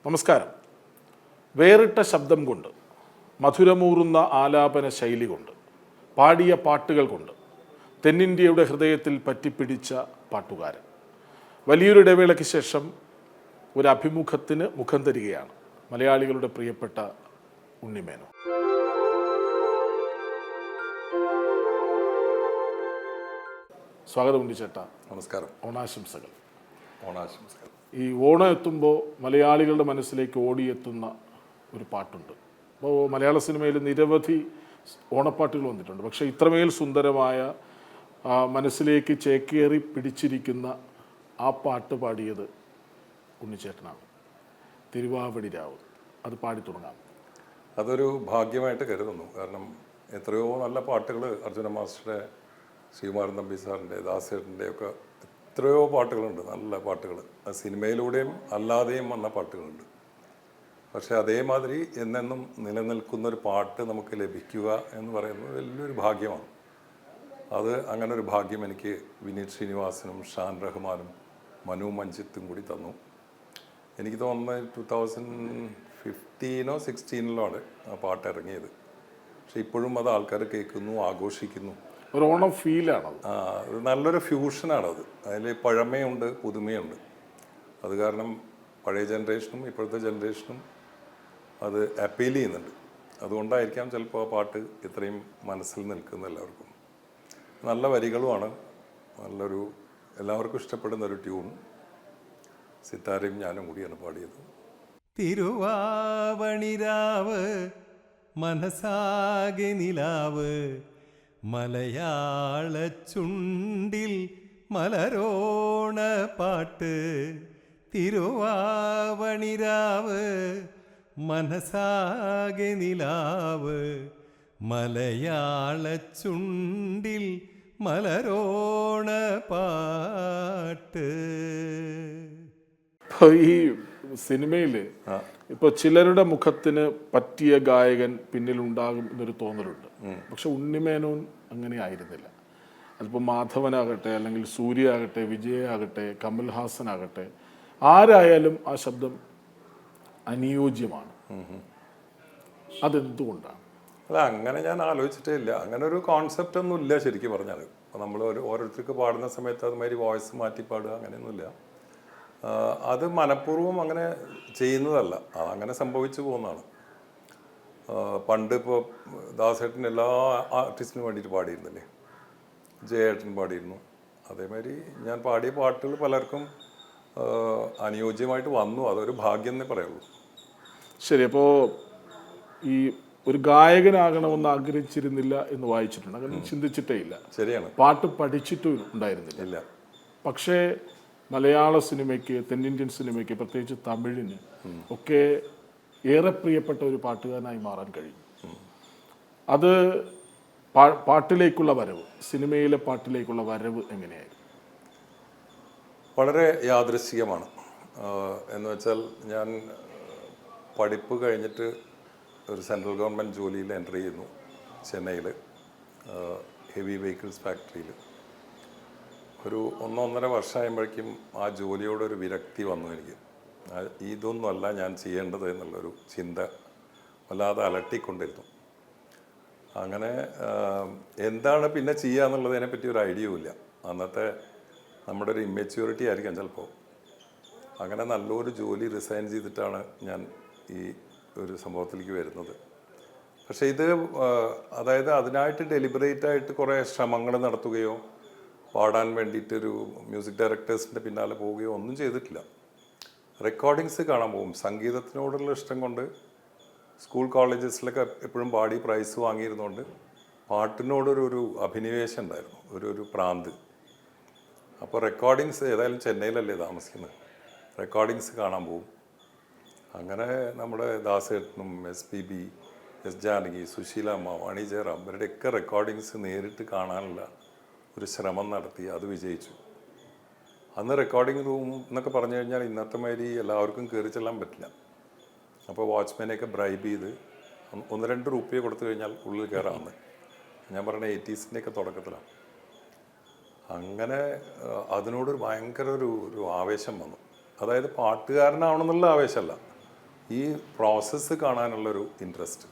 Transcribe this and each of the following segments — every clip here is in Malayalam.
നമസ്കാരം. വേറിട്ട ശബ്ദം കൊണ്ട്, മധുരമൂറുന്ന ആലാപന ശൈലി കൊണ്ട്, പാടിയ പാട്ടുകൾ കൊണ്ട് തെന്നിന്ത്യയുടെ ഹൃദയത്തിൽ പറ്റിപ്പിടിച്ച പാട്ടുകാരൻ. വലിയൊരു ഇടവേളയ്ക്ക് ശേഷം ഒരു അഭിമുഖത്തിന് മുഖം തരികയാണ് മലയാളികളുടെ പ്രിയപ്പെട്ട ഉണ്ണിമേനോൻ. സ്വാഗതം ഉണ്ണിച്ചേട്ടാ. നമസ്കാരം. ഓണാശംസകൾ. ഓണാശംസകൾ. ഈ ഓണം എത്തുമ്പോൾ മലയാളികളുടെ മനസ്സിലേക്ക് ഓടിയെത്തുന്ന ഒരു പാട്ടുണ്ട്. അപ്പോൾ മലയാള സിനിമയിൽ നിരവധി ഓണപ്പാട്ടുകൾ വന്നിട്ടുണ്ട്. പക്ഷേ ഇത്രമേൽ സുന്ദരമായ മനസ്സിലേക്ക് ചേക്കേറി പിടിച്ചിരിക്കുന്ന ആ പാട്ട് പാടിയത് ഉണ്ണിച്ചേട്ടനാണ്. തിരുവാവടി രാവ്. അത് പാടി തുടങ്ങാം. അതൊരു ഭാഗ്യമായിട്ട് കരുതുന്നു. കാരണം എത്രയോ നല്ല പാട്ടുകൾ അർജുന മാസ്റ്ററുടെ, ശ്രീകുമാരൻ തമ്പി സാറിൻ്റെ, ദാസേട്ടൻ്റെ ഒക്കെ എത്രയോ പാട്ടുകളുണ്ട്, നല്ല പാട്ടുകൾ. സിനിമയിലൂടെയും അല്ലാതെയും വന്ന പാട്ടുകളുണ്ട്. പക്ഷേ അതേമാതിരി എന്നെന്നും നിലനിൽക്കുന്നൊരു പാട്ട് നമുക്ക് ലഭിക്കുക എന്ന് പറയുന്നത് വലിയൊരു ഭാഗ്യമാണ്. അത് അങ്ങനെ ഒരു ഭാഗ്യം എനിക്ക് വിനീത് ശ്രീനിവാസനും ഷാൻ റഹ്മാനും മനു മഞ്ജിത്തും കൂടി തന്നു. എനിക്ക് തോന്നുന്നത് 2015 or 2016 ആ പാട്ട് ഇറങ്ങിയത്. പക്ഷെ ഇപ്പോഴും അത് ആൾക്കാർ കേൾക്കുന്നു, ആഘോഷിക്കുന്നു. ഒരു ഓണം ഫീലാണത്. ഒരു നല്ലൊരു ഫ്യൂഷനാണത്. അതിൽ പഴമയുണ്ട്, പുതുമയുണ്ട്. അത് കാരണം പഴയ ജനറേഷനും ഇപ്പോഴത്തെ ജനറേഷനും അത് അപ്പീൽ ചെയ്യുന്നുണ്ട്. അതുകൊണ്ടായിരിക്കാം ചിലപ്പോൾ ആ പാട്ട് ഇത്രയും മനസ്സിൽ നിൽക്കുന്ന എല്ലാവർക്കും. നല്ല വരികളുമാണ്, നല്ലൊരു എല്ലാവർക്കും ഇഷ്ടപ്പെടുന്ന ഒരു ട്യൂൺ. സിത്താരയും ഞാനും കൂടിയാണ് പാടിയത്. തിരുവാവണിരാവ് മനസാകെ നിലാവ്, മലയാള ചുണ്ടിൽ മലരോണ പാട്ട്. തിരുവാവണിരാവ് മനസാകെ നിലാവ്, മലയാള ചുണ്ടിൽ മലരോണ പാട്ട്. ഇപ്പോൾ ഈ സിനിമയിൽ ഇപ്പോൾ ചിലരുടെ മുഖത്തിന് പറ്റിയ ഗായകൻ പിന്നിലുണ്ടാകും എന്നൊരു തോന്നലുണ്ട്. പക്ഷെ ഉണ്ണിമേനോൻ അങ്ങനെ ആയിരുന്നില്ല. അതിപ്പോൾ മാധവനാകട്ടെ, അല്ലെങ്കിൽ സൂര്യ ആകട്ടെ, വിജയാകട്ടെ, കമൽഹാസൻ ആകട്ടെ, ആരായാലും ആ ശബ്ദം അനുയോജ്യമാണ്. അതെന്തുകൊണ്ടാണ്? അല്ല, അങ്ങനെ ഞാൻ ആലോചിച്ചിട്ടേ ഇല്ല. അങ്ങനെ ഒരു കോൺസെപ്റ്റ് ഒന്നും ഇല്ല ശരിക്കും പറഞ്ഞാൽ. അപ്പോൾ നമ്മൾ ഓരോരുത്തർക്ക് പാടുന്ന സമയത്ത് അതുമാതിരി വോയിസ് മാറ്റി പാടുക അങ്ങനെയൊന്നുമില്ല. അത് മനഃപൂർവ്വം അങ്ങനെ ചെയ്യുന്നതല്ല, അതങ്ങനെ സംഭവിച്ചു പോകുന്നതാണ്. പണ്ട് ഇപ്പോൾ ദാസേട്ടൻ എല്ലാ ആർട്ടിസ്റ്റിനും വേണ്ടിയിട്ട് പാടിയിരുന്നില്ലേ, ജയേട്ടൻ പാടിയിരുന്നു. അതേമാതിരി ഞാൻ പാടിയ പാട്ടുകൾ പലർക്കും അനുയോജ്യമായിട്ട് വന്നു. അതൊരു ഭാഗ്യം എന്നേ പറയുള്ളൂ. ശരി. അപ്പോൾ ഈ ഒരു ഗായകനാകണമെന്ന് ആഗ്രഹിച്ചിരുന്നില്ല എന്ന് വായിച്ചിട്ടുണ്ട്. അങ്ങനെ ചിന്തിച്ചിട്ടേ ഇല്ല. ശരിയാണ്. പാട്ട് പഠിച്ചിട്ടും ഉണ്ടായിരുന്നില്ല. ഇല്ല. പക്ഷേ മലയാള സിനിമയ്ക്ക്, തെന്നിന്ത്യൻ സിനിമയ്ക്ക്, പ്രത്യേകിച്ച് തമിഴിന് ഒക്കെ ഏറെ പ്രിയപ്പെട്ട ഒരു പാട്ടുകാരനായി മാറാൻ കഴിയും. അത് പാട്ടിലേക്കുള്ള വരവ്, സിനിമയിലെ പാട്ടിലേക്കുള്ള വരവ് എങ്ങനെയായിരുന്നു? വളരെ യാദൃശ്ചികമാണ്. എന്ന് വെച്ചാൽ ഞാൻ പഠിപ്പ് കഴിഞ്ഞിട്ട് ഒരു സെൻട്രൽ ഗവൺമെൻറ് ജോലിയിൽ എൻ്റർ ചെയ്യുന്നു ചെന്നൈയിൽ, ഹെവി വെഹിക്കിൾസ് ഫാക്ടറിയിൽ. ഒരു 1-1.5 വർഷമാകുമ്പോഴേക്കും ആ ജോലിയോടൊരു വിരക്തി വന്നു എനിക്ക്. ഇതൊന്നുമല്ല ഞാൻ ചെയ്യേണ്ടത് എന്നുള്ളൊരു ചിന്ത വല്ലാതെ അലട്ടിക്കൊണ്ടിരുന്നു. അങ്ങനെ എന്താണ് പിന്നെ ചെയ്യുക എന്നുള്ളതിനെപ്പറ്റി ഒരു ഐഡിയ ഇല്ല. അന്നത്തെ നമ്മുടെ ഒരു ഇമ്മെച്യൂരിറ്റി ആയിരിക്കാം ചിലപ്പോൾ. അങ്ങനെ നല്ലൊരു ജോലി റിസൈൻ ചെയ്തിട്ടാണ് ഞാൻ ഈ ഒരു സംഭവത്തിലേക്ക് വരുന്നത്. പക്ഷേ ഇത് അതായത് അതിനായിട്ട് ഡെലിബറേറ്റായിട്ട് കുറേ ശ്രമങ്ങൾ നടത്തുകയോ പാടാൻ വേണ്ടിയിട്ടൊരു മ്യൂസിക് ഡയറക്ടേഴ്സിൻ്റെ പിന്നാലെ പോവുകയോ ഒന്നും ചെയ്തിട്ടില്ല. റെക്കോർഡിങ്സ് കാണാൻ പോകും. സംഗീതത്തിനോടുള്ള ഇഷ്ടം കൊണ്ട് സ്കൂൾ കോളേജസിലൊക്കെ എപ്പോഴും പാടി പ്രൈസ് വാങ്ങിയിരുന്നുകൊണ്ട് പാട്ടിനോടൊരു അഭിനിവേശം ഉണ്ടായിരുന്നു, ഒരു പ്രാന്ത്. അപ്പോൾ റെക്കോർഡിങ്സ്, ഏതായാലും ചെന്നൈയിലല്ലേ താമസിക്കുന്നത്, റെക്കോർഡിങ്സ് കാണാൻ പോകും. അങ്ങനെ നമ്മുടെ ദാസേട്ടനും SPB, എസ് ജാനകി, സുശീലാമ്മ, വാണി ജയറാം ഇവരുടെയൊക്കെ റെക്കോർഡിങ്സ് നേരിട്ട് കാണാനുള്ള ഒരു ശ്രമം നടത്തി. അത് വിജയിച്ചു. അന്ന് റെക്കോർഡിംഗ് റൂം എന്നൊക്കെ പറഞ്ഞു കഴിഞ്ഞാൽ ഇന്നത്തെ മാതിരി എല്ലാവർക്കും കയറി ചെല്ലാൻ പറ്റില്ല. അപ്പോൾ വാച്ച്മാനെയൊക്കെ ബ്രൈബ് ചെയ്ത് 1-2 രൂപ കൊടുത്തു കഴിഞ്ഞാൽ ഉള്ളിൽ കയറാമെന്ന്. ഞാൻ പറഞ്ഞ 80s തുടക്കത്തിലാണ്. അങ്ങനെ അതിനോടൊരു ഭയങ്കര ഒരു ആവേശം വന്നു. അതായത് പാട്ടുകാരനാവണമെന്നുള്ള ആവേശമല്ല, ഈ പ്രോസസ്സ് കാണാനുള്ളൊരു ഇൻട്രസ്റ്റ്.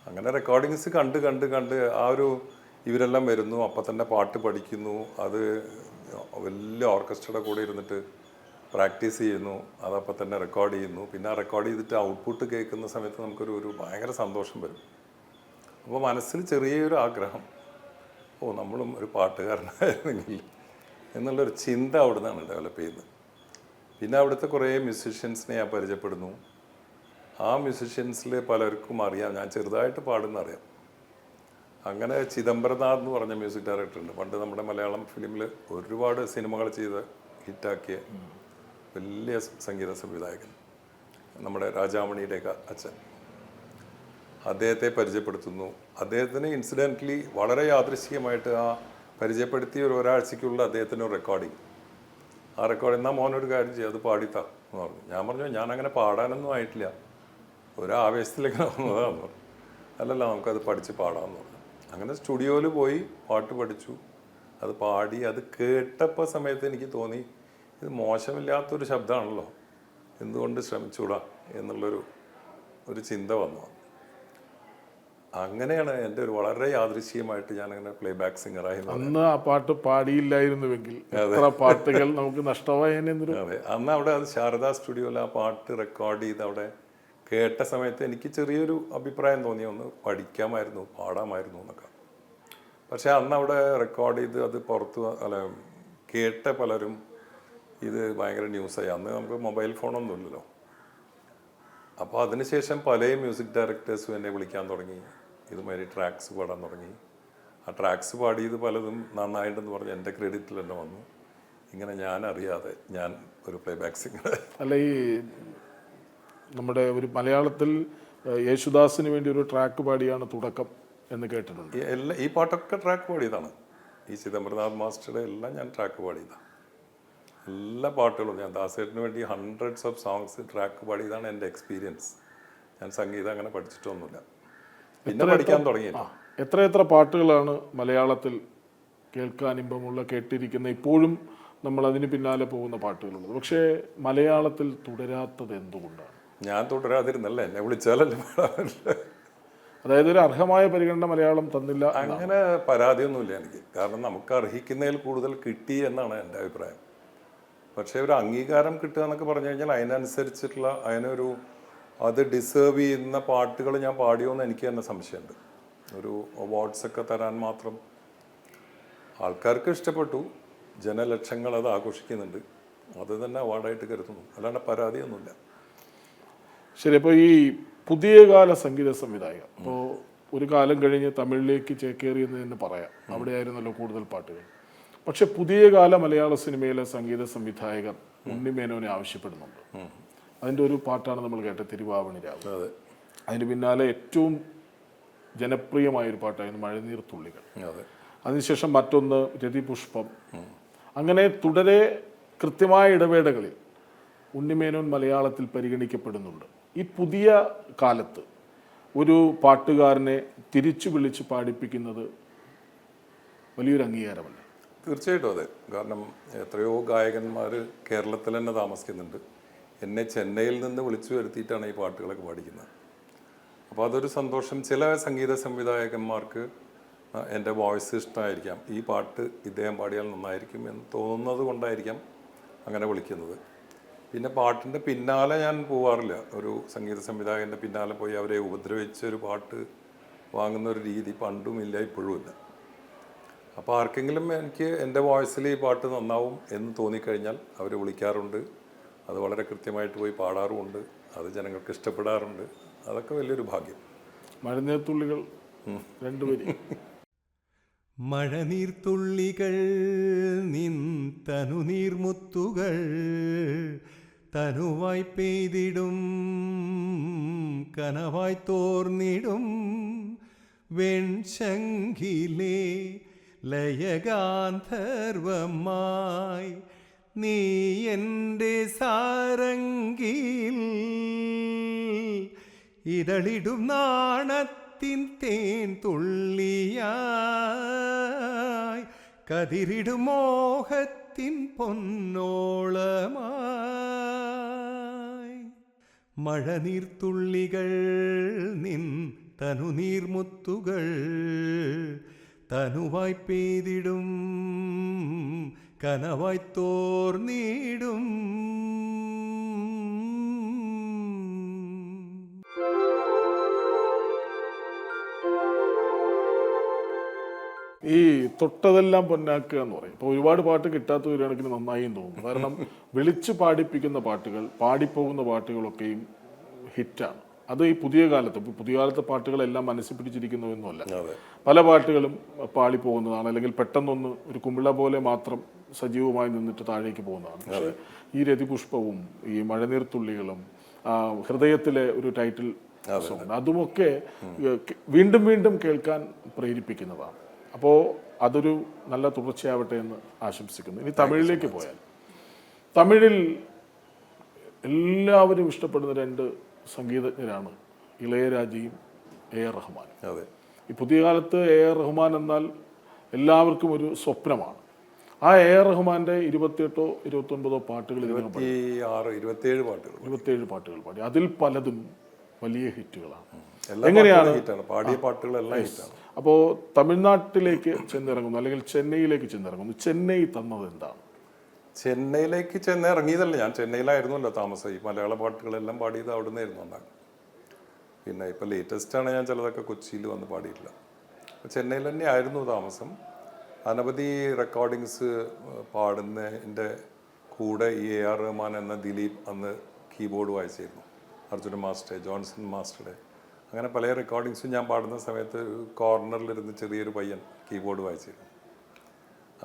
അങ്ങനെ റെക്കോർഡിങ്സ് കണ്ട് കണ്ട് കണ്ട് ആ ഒരു ഇവരെല്ലാം വരുന്നു, അപ്പം തന്നെ പാട്ട് പഠിക്കുന്നു, അത് വലിയ ഓർക്കസ്ട്രയുടെ കൂടെ ഇരുന്നിട്ട് പ്രാക്ടീസ് ചെയ്യുന്നു, അതപ്പം തന്നെ റെക്കോർഡ് ചെയ്യുന്നു. പിന്നെ ആ റെക്കോർഡ് ചെയ്തിട്ട് ഔട്ട്പുട്ട് കേൾക്കുന്ന സമയത്ത് നമുക്കൊരു ഭയങ്കര സന്തോഷം വരും. അപ്പോൾ മനസ്സിൽ ചെറിയൊരു ആഗ്രഹം, നമ്മളും ഒരു പാട്ടുകാരനായിരുന്നെങ്കിൽ എന്നുള്ളൊരു ചിന്ത അവിടെ നിന്നാണ് ഡെവലപ്പ് ചെയ്യുന്നത്. പിന്നെ അവിടുത്തെ കുറേ മ്യൂസിഷ്യൻസിനെ ഞാൻ പരിചയപ്പെടുന്നു. ആ മ്യൂസിഷ്യൻസിൽ പലർക്കും അറിയാം, ഞാൻ ചെറുതായിട്ട് പാടുന്നറിയാം. അങ്ങനെ ചിദംബരനാഥ് എന്ന് പറഞ്ഞ മ്യൂസിക് ഡയറക്ടർ ഉണ്ട്. പണ്ട് നമ്മുടെ മലയാളം ഫിലിമിൽ ഒരുപാട് സിനിമകൾ ചെയ്ത് ഹിറ്റാക്കിയ വലിയ സംഗീത സംവിധായകൻ, നമ്മുടെ രാജാമണിയുടെയൊക്കെ അച്ഛൻ. അദ്ദേഹത്തെ പരിചയപ്പെടുത്തുന്നു. അദ്ദേഹത്തിന് ഇൻസിഡൻ്റലി വളരെ യാദൃശ്ചികമായിട്ട് ആ പരിചയപ്പെടുത്തിയ ഒരാഴ്ചയ്ക്കുള്ള അദ്ദേഹത്തിന് റെക്കോർഡിങ്. ആ റെക്കോർഡിങ് എന്നാൽ മോനൊരു കാര്യം ചെയ്യും, അത് പാടിത്താ എന്ന് പറഞ്ഞു. ഞാൻ പറഞ്ഞു ഞാനങ്ങനെ പാടാനൊന്നും ആയിട്ടില്ല, ഒരാവേശത്തിലേക്ക് വന്നതാന്ന് പറഞ്ഞു. അല്ലല്ല, നമുക്കത് പഠിച്ച് പാടാമെന്ന് പറഞ്ഞു. അങ്ങനെ സ്റ്റുഡിയോയിൽ പോയി പാട്ട് പഠിച്ചു, അത് പാടി. അത് കേട്ടപ്പോൾ സമയത്ത് എനിക്ക് തോന്നി, ഇത് മോശമില്ലാത്തൊരു ശബ്ദമാണല്ലോ, എന്തുകൊണ്ട് ശ്രമിച്ചൂടാ എന്നുള്ളൊരു ചിന്ത വന്നു. അങ്ങനെയാണ് എൻ്റെ ഒരു വളരെ യാദൃശ്ചികമായിട്ട് ഞാനങ്ങനെ പ്ലേ ബാക്ക് സിംഗറായി. അന്ന് ആ പാട്ട് പാടിയില്ലായിരുന്നുവെങ്കിൽ എത്ര പാട്ടുകൾ നമുക്ക് നഷ്ടമായേനെ. അതെ, അന്ന് അവിടെ അത് ശാരദാ സ്റ്റുഡിയോയിൽ ആ പാട്ട് റെക്കോർഡ് ചെയ്ത് അവിടെ കേട്ട സമയത്ത് എനിക്ക് ചെറിയൊരു അഭിപ്രായം തോന്നി, ഒന്ന് പഠിക്കാമായിരുന്നു, പാടാമായിരുന്നു എന്നൊക്കെ. പക്ഷേ അന്ന് അവിടെ റെക്കോർഡ് ചെയ്ത് അത് കേട്ട പലരും ഇത് ഭയങ്കര ന്യൂസായി. അന്ന് നമുക്ക് മൊബൈൽ ഫോണൊന്നും ഇല്ലല്ലോ. അപ്പോൾ അതിനുശേഷം പല മ്യൂസിക് ഡയറക്ടേഴ്സും എന്നെ വിളിക്കാൻ തുടങ്ങി, ഇതുമാതിരി ട്രാക്സ് പാടാൻ തുടങ്ങി. ആ ട്രാക്സ് പാടിയത് പലതും നന്നായിട്ടുണ്ടെന്ന് പറഞ്ഞ് എൻ്റെ ക്രെഡിറ്റിൽ തന്നെ വന്നു. ഇങ്ങനെ ഞാൻ അറിയാതെ ഞാൻ ഒരു പ്ലേ ബാക്ക് സിംഗർ. അല്ല, ഈ നമ്മുടെ ഒരു മലയാളത്തിൽ യേശുദാസിന് വേണ്ടി ഒരു ട്രാക്ക് പാടിയാണ് തുടക്കം എന്ന് കേട്ടിട്ടുണ്ട്. ഈ പാട്ടൊക്കെ ട്രാക്ക് പാടിയതാണ്. ഈ ചിദംബരനാഥ് മാസ്റ്ററുടെ എല്ലാം ഞാൻ ട്രാക്ക് പാടിയതാണ്. എല്ലാ പാട്ടുകളും ഞാൻ ദാസേട്ടന് വേണ്ടി ഹൺഡ്രഡ്സ് ഓഫ് സോങ്സ് ട്രാക്ക് പാടിയതാണ് എൻ്റെ എക്സ്പീരിയൻസ്. ഞാൻ സംഗീതം അങ്ങനെ പഠിച്ചിട്ടൊന്നുമില്ല, പിന്നെ പഠിക്കാൻ തുടങ്ങിയില്ല. എത്ര പാട്ടുകളാണ് മലയാളത്തിൽ കേൾക്കാൻ ഇമ്പമുള്ള, കേട്ടിരിക്കുന്ന, ഇപ്പോഴും നമ്മൾ അതിന് പിന്നാലെ പോകുന്ന പാട്ടുകളുള്ളത്? പക്ഷേ മലയാളത്തിൽ തുടരാത്തത് എന്തുകൊണ്ടാണ്? ഞാൻ തുടരാതിരുന്നല്ല, എന്നെ വിളിച്ചാലല്ലേ പാടാറില്ല. അതായത് ഒരു അർഹമായ പരിഗണന മലയാളം തന്നില്ല. അങ്ങനെ പരാതിയൊന്നുമില്ല എനിക്ക്, കാരണം നമുക്ക് അർഹിക്കുന്നതിൽ കൂടുതൽ കിട്ടി എന്നാണ് എൻ്റെ അഭിപ്രായം. പക്ഷേ ഒരു അംഗീകാരം കിട്ടുക എന്നൊക്കെ പറഞ്ഞു കഴിഞ്ഞാൽ അതിനനുസരിച്ചിട്ടുള്ള അത് ഡിസേർവ് ചെയ്യുന്ന പാട്ടുകൾ ഞാൻ പാടിയോന്ന് എനിക്ക് തന്നെ സംശയമുണ്ട്. ഒരു അവാർഡ്സൊക്കെ തരാൻ മാത്രം ആൾക്കാർക്ക് ഇഷ്ടപ്പെട്ടു, ജനലക്ഷങ്ങൾ അത് ആഘോഷിക്കുന്നുണ്ട്, അത് തന്നെ അവാർഡായിട്ട് കരുതുന്നു, അല്ലാണ്ട് പരാതിയൊന്നുമില്ല. ശരി, അപ്പോൾ ഈ പുതിയ കാല സംഗീത സംവിധായകർ, അപ്പോൾ ഒരു കാലം കഴിഞ്ഞ് തമിഴിലേക്ക് ചേക്കേറിയെന്ന് തന്നെ പറയാം, അവിടെയായിരുന്നല്ലോ കൂടുതൽ പാട്ടുകൾ. പക്ഷെ പുതിയ കാല മലയാള സിനിമയിലെ സംഗീത സംവിധായകർ ഉണ്ണിമേനോനെ ആവശ്യപ്പെടുന്നുണ്ട്. അതിൻ്റെ ഒരു പാട്ടാണ് നമ്മൾ കേട്ടത്, തിരുവാവണി രാവ്. അതിന് പിന്നാലെ ഏറ്റവും ജനപ്രിയമായൊരു പാട്ടായിരുന്നു മഴനീർ തുള്ളികൾ. അതിനുശേഷം മറ്റൊന്ന് രതിപുഷ്പം. അങ്ങനെ തുടരെ കൃത്യമായ ഇടവേളകളിൽ ഉണ്ണിമേനോൻ മലയാളത്തിൽ പരിഗണിക്കപ്പെടുന്നുണ്ട്. ഈ പുതിയ കാലത്ത് ഒരു പാട്ടുകാരനെ തിരിച്ചു വിളിച്ച് പാടിപ്പിക്കുന്നത് വലിയൊരു അംഗീകാരമല്ല? തീർച്ചയായിട്ടും അതെ. കാരണം എത്രയോ ഗായകന്മാർ കേരളത്തിൽ തന്നെ താമസിക്കുന്നുണ്ട്. എന്നെ ചെന്നൈയിൽ നിന്ന് വിളിച്ചു വരുത്തിയിട്ടാണ് ഈ പാട്ടുകളൊക്കെ പാടിക്കുന്നത്. അപ്പോൾ അതൊരു സന്തോഷം. ചില സംഗീത സംവിധായകന്മാർക്ക് എൻ്റെ വോയിസ് ഇഷ്ടമായിരിക്കാം, ഈ പാട്ട് ഇദ്ദേഹം പാടിയാൽ നന്നായിരിക്കും എന്ന് തോന്നുന്നത് കൊണ്ടായിരിക്കാം അങ്ങനെ വിളിക്കുന്നത്. പിന്നെ പാട്ടിൻ്റെ പിന്നാലെ ഞാൻ പോവാറില്ല. ഒരു സംഗീത സംവിധായകൻ്റെ പിന്നാലെ പോയി അവരെ ഉപദ്രവിച്ചൊരു പാട്ട് വാങ്ങുന്ന ഒരു രീതി പണ്ടും ഇല്ല, ഇപ്പോഴും ഇല്ല. അപ്പോൾ ആർക്കെങ്കിലും എനിക്ക് എൻ്റെ വോയിസിൽ ഈ പാട്ട് നന്നാവും എന്ന് തോന്നിക്കഴിഞ്ഞാൽ അവർ വിളിക്കാറുണ്ട്. അത് വളരെ കൃത്യമായിട്ട് പോയി പാടാറുമുണ്ട്. അത് ജനങ്ങൾക്ക് ഇഷ്ടപ്പെടാറുണ്ട്. അതൊക്കെ വലിയൊരു ഭാഗ്യം. മഴനീർത്തുള്ളികൾ രണ്ടുപേരും മഴനീർത്തുള്ളികൾ നിൻ തനുനീർമുത്തുകൾ തനുവായി പെയ്തിടും കനവായി തോർന്നിടും വെൺശങ്കിലേ ലയഗാന്ധർവമായി നീ എൻ്റെ സാരംഗിൽ ഇതളിടും നാണത്തിൻ തേൻ തുള്ളിയായി കതിരിടും മോഹത്തിൻ പൊന്നോളമായി മഴനീർത്തുള്ളികൾ നിൻ തനുനീർമുത്തുകൾ തനുവായി പെയ്തിടും കനവായി തോർന്നിടും. ഈ തൊട്ടതെല്ലാം പൊന്നാക്കുക എന്ന് പറയും. ഇപ്പോൾ ഒരുപാട് പാട്ട് കിട്ടാത്ത ഒരു കണക്കിന് നന്നായും തോന്നുന്നു. കാരണം വിളിച്ച് പാടിപ്പിക്കുന്ന പാട്ടുകൾ, പാടിപ്പോകുന്ന പാട്ടുകളൊക്കെയും ഹിറ്റാണ്. അത് ഈ പുതിയ കാലത്തെ പാട്ടുകളെല്ലാം മനസ്സിൽ പിടിച്ചിരിക്കുന്നതൊന്നുമല്ല. പല പാട്ടുകളും പാടിപ്പോകുന്നതാണ്, അല്ലെങ്കിൽ പെട്ടെന്നൊന്ന് ഒരു കുമിള പോലെ മാത്രം സജീവമായി നിന്നിട്ട് താഴേക്ക് പോകുന്നതാണ്. പക്ഷേ ഈ രതിപുഷ്പവും ഈ മഴനീർത്തുള്ളികളും ഹൃദയത്തിലെ ഒരു ടൈറ്റിൽ സോങ്, അതുമൊക്കെ വീണ്ടും വീണ്ടും കേൾക്കാൻ പ്രേരിപ്പിക്കുന്നതാണ്. അപ്പോൾ അതൊരു നല്ല തുടർച്ചയാവട്ടെ എന്ന് ആശംസിക്കുന്നു. ഇനി തമിഴിലേക്ക് പോയാൽ, തമിഴിൽ എല്ലാവരും ഇഷ്ടപ്പെടുന്ന രണ്ട് സംഗീതജ്ഞരാണ് ഇളയരാജയും AR റഹ്മാനും. അതെ, ഈ പുതിയ കാലത്ത് AR റഹ്മാൻ എന്നാൽ എല്ലാവർക്കും ഒരു സ്വപ്നമാണ്. ആ AR റഹ്മാന്റെ 28 29 പാട്ടുകൾ 27 പാട്ടുകൾ പാടി. അതിൽ പലതും വലിയ ഹിറ്റുകളാണ്. എങ്ങനെയാണ് പാടിയ പാട്ടുകളെല്ലാം ഹിറ്റാണ്. അപ്പോൾ തമിഴ്നാട്ടിലേക്ക് ചെന്നിറങ്ങുന്നു, അല്ലെങ്കിൽ ചെന്നൈയിലേക്ക് ചെന്നിറങ്ങുന്നു. ചെന്നൈ തന്നത് എന്താണ്? ചെന്നൈയിലേക്ക് ചെന്നിറങ്ങിയതല്ല, ഞാൻ ചെന്നൈയിലായിരുന്നല്ലോ താമസം. ഈ മലയാള പാട്ടുകളെല്ലാം പാടിയത് അവിടെ നിന്നായിരുന്നു ഉണ്ടാകും. പിന്നെ ഇപ്പോൾ ലേറ്റസ്റ്റാണ് ഞാൻ ചിലതൊക്കെ കൊച്ചിയിൽ വന്ന് പാടിയിട്ടില്ല. അപ്പോൾ ചെന്നൈയിൽ തന്നെ ആയിരുന്നു താമസം. അനവധി റെക്കോർഡിങ്സ് പാടുന്നതിൻ്റെ കൂടെ ഈ AR റഹ്മാൻ എന്ന ദിലീപ് അന്ന് കീബോർഡ് വായിച്ചിരുന്നു. അർജുന മാസ്റ്റർ, ജോൺസൺ മാസ്റ്ററുടെ, അങ്ങനെ പല റെക്കോർഡിങ്സും ഞാൻ പാടുന്ന സമയത്ത് കോർണറിലിരുന്ന് ചെറിയൊരു പയ്യൻ കീബോർഡ് വായിച്ചിരുന്നു.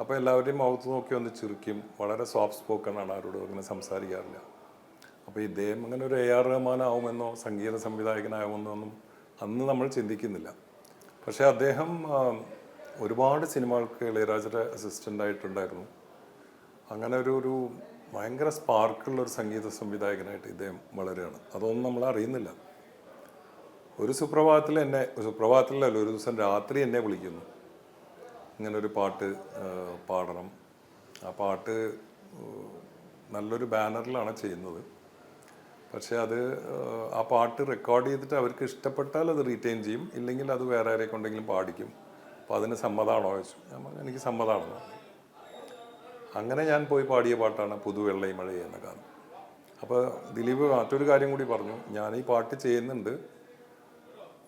അപ്പോൾ എല്ലാവരുടെയും മുഖത്ത് നോക്കി ഒന്ന് ചിരിക്കും. വളരെ സോഫ്റ്റ് സ്പോക്കൺ ആണ്, ആരോടും അങ്ങനെ സംസാരിക്കാറില്ല. അപ്പോൾ ഇദ്ദേഹം അങ്ങനെ ഒരു AR റഹ്മാൻ ആവുമെന്നോ സംഗീത സംവിധായകനാവുമെന്നോ ഒന്നും അന്ന് നമ്മൾ ചിന്തിക്കുന്നില്ല. പക്ഷേ അദ്ദേഹം ഒരുപാട് സിനിമകൾക്ക് ഇളയരാജയുടെ അസിസ്റ്റൻ്റ് ആയിട്ടുണ്ടായിരുന്നു. അങ്ങനെ ഒരു ഭയങ്കര സ്പാർക്കുള്ളൊരു സംഗീത സംവിധായകനായിട്ട് ഇദ്ദേഹം വളരുകയാണ്. അതൊന്നും നമ്മൾ അറിയുന്നില്ല. ഒരു സുപ്രഭാതത്തിലല്ല, ഒരു ദിവസം രാത്രി എന്നെ വിളിക്കുന്നു, ഇങ്ങനൊരു പാട്ട് പാടണം. ആ പാട്ട് നല്ലൊരു ബാനറിലാണ് ചെയ്യുന്നത്. പക്ഷേ ആ പാട്ട് റെക്കോർഡ് ചെയ്തിട്ട് അവർക്ക് ഇഷ്ടപ്പെട്ടാൽ അത് റീറ്റെയിൻ ചെയ്യും, ഇല്ലെങ്കിൽ അത് വേറെ ആരെ കൊണ്ടെങ്കിലും പാടിക്കും. അപ്പോൾ അതിന് സമ്മതമാണോ ചോദിച്ചു. ഞാൻ പറഞ്ഞു എനിക്ക് സമ്മതമാണെന്ന്. അങ്ങനെ ഞാൻ പോയി പാടിയ പാട്ടാണ് പുതുവെള്ളൈ മഴ എന്ന ഗാനം. അപ്പോൾ ദിലീപ് മറ്റൊരു കാര്യം കൂടി പറഞ്ഞു, ഞാൻ ഈ പാട്ട് ചെയ്യുന്നുണ്ട്,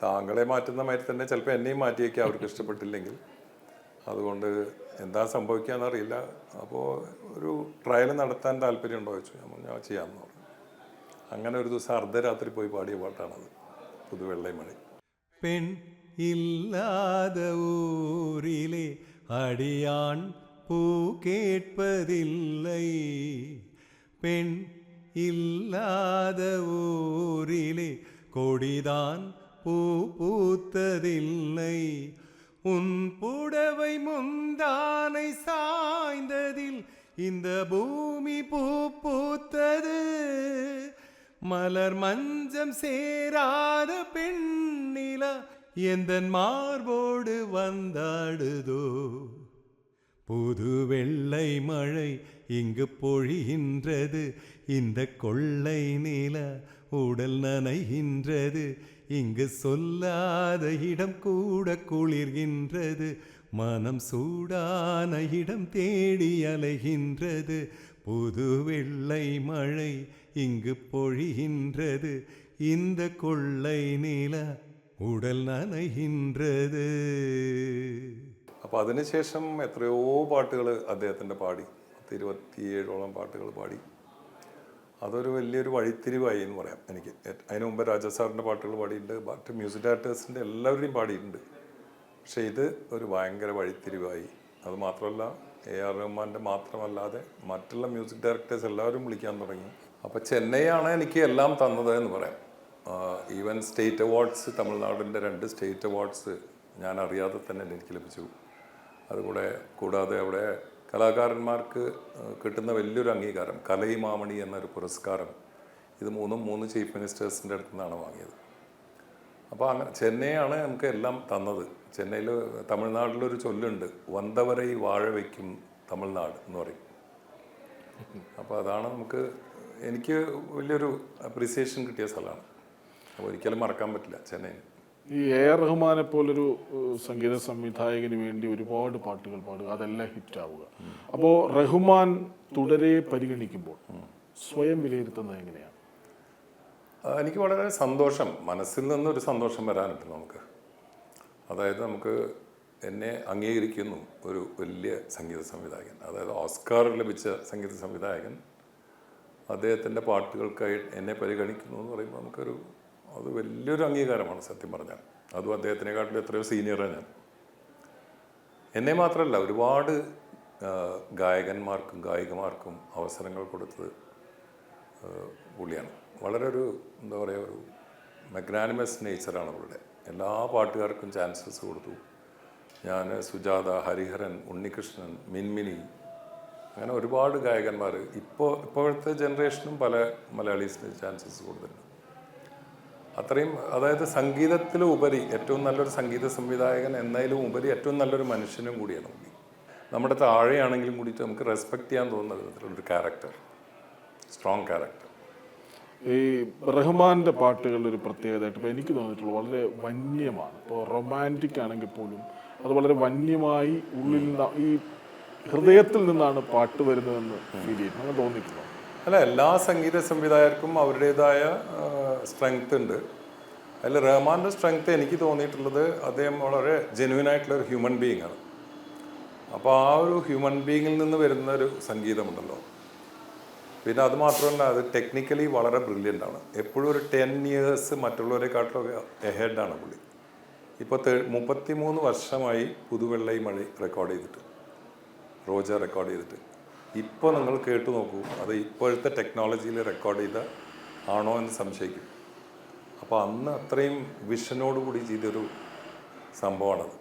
താങ്കളെ മാറ്റുന്ന മാതിരി തന്നെ ചിലപ്പോൾ എന്നെയും മാറ്റിയേക്കാം അവർക്ക് ഇഷ്ടപ്പെട്ടില്ലെങ്കിൽ, അതുകൊണ്ട് എന്താ സംഭവിക്കാന്നറിയില്ല. അപ്പോൾ ഒരു ട്രയൽ നടത്താൻ താല്പര്യമുണ്ടോ ചോദിച്ചു. ഞാൻ ചെയ്യാമെന്ന് പറഞ്ഞു. അങ്ങനെ ഒരു ദിവസം അർദ്ധരാത്രി പോയി പാടിയ പാട്ടാണത്, പുതുവെള്ളൈ മഴ. പെൺ ഇല്ലാத ஊரிலே அடியான் பூ கேட்பதில்லை, பெண் இல்லாத ஊரிலே கொடிதான் பூ பூத்ததில்லை, உன் புடவை முந்தானை சாய்ந்ததில் இந்த பூமி பூ பூத்தது, மலர் மஞ்சம் சேராத பெண்ணிலா எந்தன் மார்போடு வந்தாடுதோ, புது வெள்ளை மழை இங்கு பொழிகின்றது, இந்த கொள்ளை நில உடல் நனைகின்றது, இங்கு சொல்லாத இடம் கூட குளிர்கின்றது, மனம் சூடான இடம் தேடி அலைகின்றது, புது வெள்ளை மழை இங்கு பொழிகின்றது, இந்த கொள்ளை நில ഉടൽ നനയുന്നത്. അപ്പോൾ അതിനുശേഷം എത്രയോ പാട്ടുകൾ അദ്ദേഹത്തിൻ്റെ പാടി, 27ഓളം പാട്ടുകൾ പാടി. അതൊരു വലിയൊരു വഴിത്തിരിവായി എന്ന് പറയാം എനിക്ക്. അതിന് മുമ്പ് രാജാ സാറിൻ്റെ പാട്ടുകൾ പാടിയിട്ടുണ്ട്, മറ്റ് മ്യൂസിക് ഡയറക്ടേഴ്സിൻ്റെ എല്ലാവരുടെയും പാടിയിട്ടുണ്ട്. പക്ഷേ ഇത് ഒരു ഭയങ്കര വഴിത്തിരിവായി. അതുമാത്രമല്ല AR റഹ്മാൻ്റെ മാത്രമല്ലാതെ മറ്റുള്ള മ്യൂസിക് ഡയറക്ടേഴ്സ് എല്ലാവരും വിളിക്കാൻ തുടങ്ങി. അപ്പോൾ ചെന്നൈയാണ് എനിക്ക് എല്ലാം തന്നത് എന്ന് പറയാം. ഈവൻ സ്റ്റേറ്റ് അവാർഡ്സ്, തമിഴ്നാടിൻ്റെ 2 സ്റ്റേറ്റ് അവാർഡ്സ് ഞാൻ അറിയാതെ തന്നെ എനിക്ക് ലഭിച്ചു. കൂടാതെ അവിടെ കലാകാരന്മാർക്ക് കിട്ടുന്ന വലിയൊരു അംഗീകാരം കലൈമാമണി എന്നൊരു പുരസ്കാരം, ഇത് 3 ചീഫ് മിനിസ്റ്റേഴ്സിൻ്റെ അടുത്ത് നിന്നാണ് വാങ്ങിയത്. അപ്പോൾ അങ്ങനെ ചെന്നൈയാണ് നമുക്ക് എല്ലാം തന്നത്. ചെന്നൈയിൽ തമിഴ്നാട്ടിലൊരു ചൊല്ലുണ്ട്, വന്തവരൈ വാഴ വയ്ക്കും തമിഴ്നാട് എന്ന് പറയും. അപ്പോൾ അതാണ് നമുക്ക് എനിക്ക് വലിയൊരു അപ്രീസിയേഷൻ കിട്ടിയ സ്ഥലമാണ്. ഒരിക്കലും മറക്കാൻ പറ്റില്ല ചെന്നൈയിൽ. ഈ A.R. റഹ്മാനെ പോലൊരു സംഗീത സംവിധായകന് വേണ്ടി ഒരുപാട് പാട്ടുകൾ പാടുക, അതെല്ലാം ഹിറ്റാവുക. അപ്പോൾ റഹ്മാൻ തുടരെ പരിഗണിക്കുമ്പോൾ സ്വയം വിലയിരുത്തുന്നത് എങ്ങനെയാണ്? എനിക്ക് വളരെ സന്തോഷം, മനസ്സിൽ നിന്നൊരു സന്തോഷം വരാനുണ്ട് നമുക്ക്. അതായത് നമുക്ക് എന്നെ അംഗീകരിക്കുന്നു ഒരു വലിയ സംഗീത സംവിധായകൻ, അതായത് ഓസ്കാർ ലഭിച്ച സംഗീത സംവിധായകൻ അദ്ദേഹത്തിൻ്റെ പാട്ടുകൾക്കായി എന്നെ പരിഗണിക്കുന്നു എന്ന് പറയുമ്പോൾ അത് വലിയൊരു അംഗീകാരമാണ് സത്യം പറഞ്ഞാൽ. അതും അദ്ദേഹത്തിനെക്കാട്ടിലും എത്രയോ സീനിയറാണ് ഞാൻ. എന്നെ മാത്രമല്ല, ഒരുപാട് ഗായകന്മാർക്കും ഗായികമാർക്കും അവസരങ്ങൾ കൊടുത്തത് പുള്ളിയാണ്. വളരെ എന്താ പറയുക, ഒരു മഗ്നാനിമസ് നേച്ചറാണ് പുള്ളിയുടെ. എല്ലാ പാട്ടുകാർക്കും ചാൻസസ് കൊടുത്തു. ഞാൻ, സുജാത, ഹരിഹരൻ, ഉണ്ണികൃഷ്ണൻ, മിൻമിനി, അങ്ങനെ ഒരുപാട് ഗായകന്മാർ ഇപ്പോഴത്തെ ജനറേഷനും പല മലയാളീസിന് ചാൻസസ് കൊടുത്തിട്ടുണ്ട്. അത്രയും, അതായത് സംഗീതത്തിലുപരി ഏറ്റവും നല്ലൊരു സംഗീത സംവിധായകൻ എന്നതിലും ഉപരി ഏറ്റവും നല്ലൊരു മനുഷ്യനും കൂടിയാണ് പുള്ളി. നമ്മുടെ താഴെയാണെങ്കിലും കൂടിയിട്ട് നമുക്ക് റെസ്പെക്റ്റ് ചെയ്യാൻ തോന്നുന്ന വിധത്തിലുള്ളൊരു ക്യാരക്ടർ, സ്ട്രോങ് ക്യാരക്ടർ. ഈ റഹ്മാൻ്റെ പാട്ടുകളുടെ ഒരു പ്രത്യേകതയായിട്ട് ഇപ്പോൾ എനിക്ക് തോന്നിയിട്ടുള്ളത് വളരെ വന്യമാണ്. ഇപ്പോൾ റൊമാൻറ്റിക് ആണെങ്കിൽ പോലും അത് വളരെ വന്യമായി ഉള്ളിൽ നിന്ന്, ഈ ഹൃദയത്തിൽ നിന്നാണ് പാട്ട് വരുന്നതെന്ന് ഫീൽ ചെയ്യുന്നു. അങ്ങനെ തോന്നിയിട്ടുണ്ടോ? അല്ല, എല്ലാ സംഗീത സംവിധായകർക്കും അവരുടേതായ സ്ട്രെങ്ത് ഉണ്ട്. അതിൽ റഹ്മാൻ്റെ സ്ട്രെങ്ത് എനിക്ക് തോന്നിയിട്ടുള്ളത് അദ്ദേഹം വളരെ ജെന്യുവൻ ആയിട്ടുള്ളൊരു ഹ്യൂമൻ ബീയിങ് ആണ്. അപ്പോൾ ആ ഒരു ഹ്യൂമൻ ബീയിങ്ങിൽ നിന്ന് വരുന്ന ഒരു സംഗീതമുണ്ടല്ലോ, പിന്നെ അത് മാത്രമല്ല, അത് ടെക്നിക്കലി വളരെ ബ്രില്യൻ്റ് ആണ്. എപ്പോഴും ഒരു 10 years മറ്റുള്ളവരെക്കാട്ടിലൊക്കെ എഹെഡാണ് പുള്ളി. ഇപ്പോൾ 33 വർഷമായി പുതുവെള്ളൈ മഴ റെക്കോർഡ് ചെയ്തിട്ട്, റോജ റെക്കോർഡ് ചെയ്തിട്ട്. ഇപ്പോൾ നിങ്ങൾ കേട്ടു നോക്കൂ, അത് ഇപ്പോഴത്തെ ടെക്നോളജിയിൽ റെക്കോർഡ് ചെയ്ത ആണോ എന്ന് സംശയിക്കും. അപ്പോൾ അന്ന് അത്രയും വിഷനോടുകൂടി ചെയ്തൊരു സംഭവമാണത്.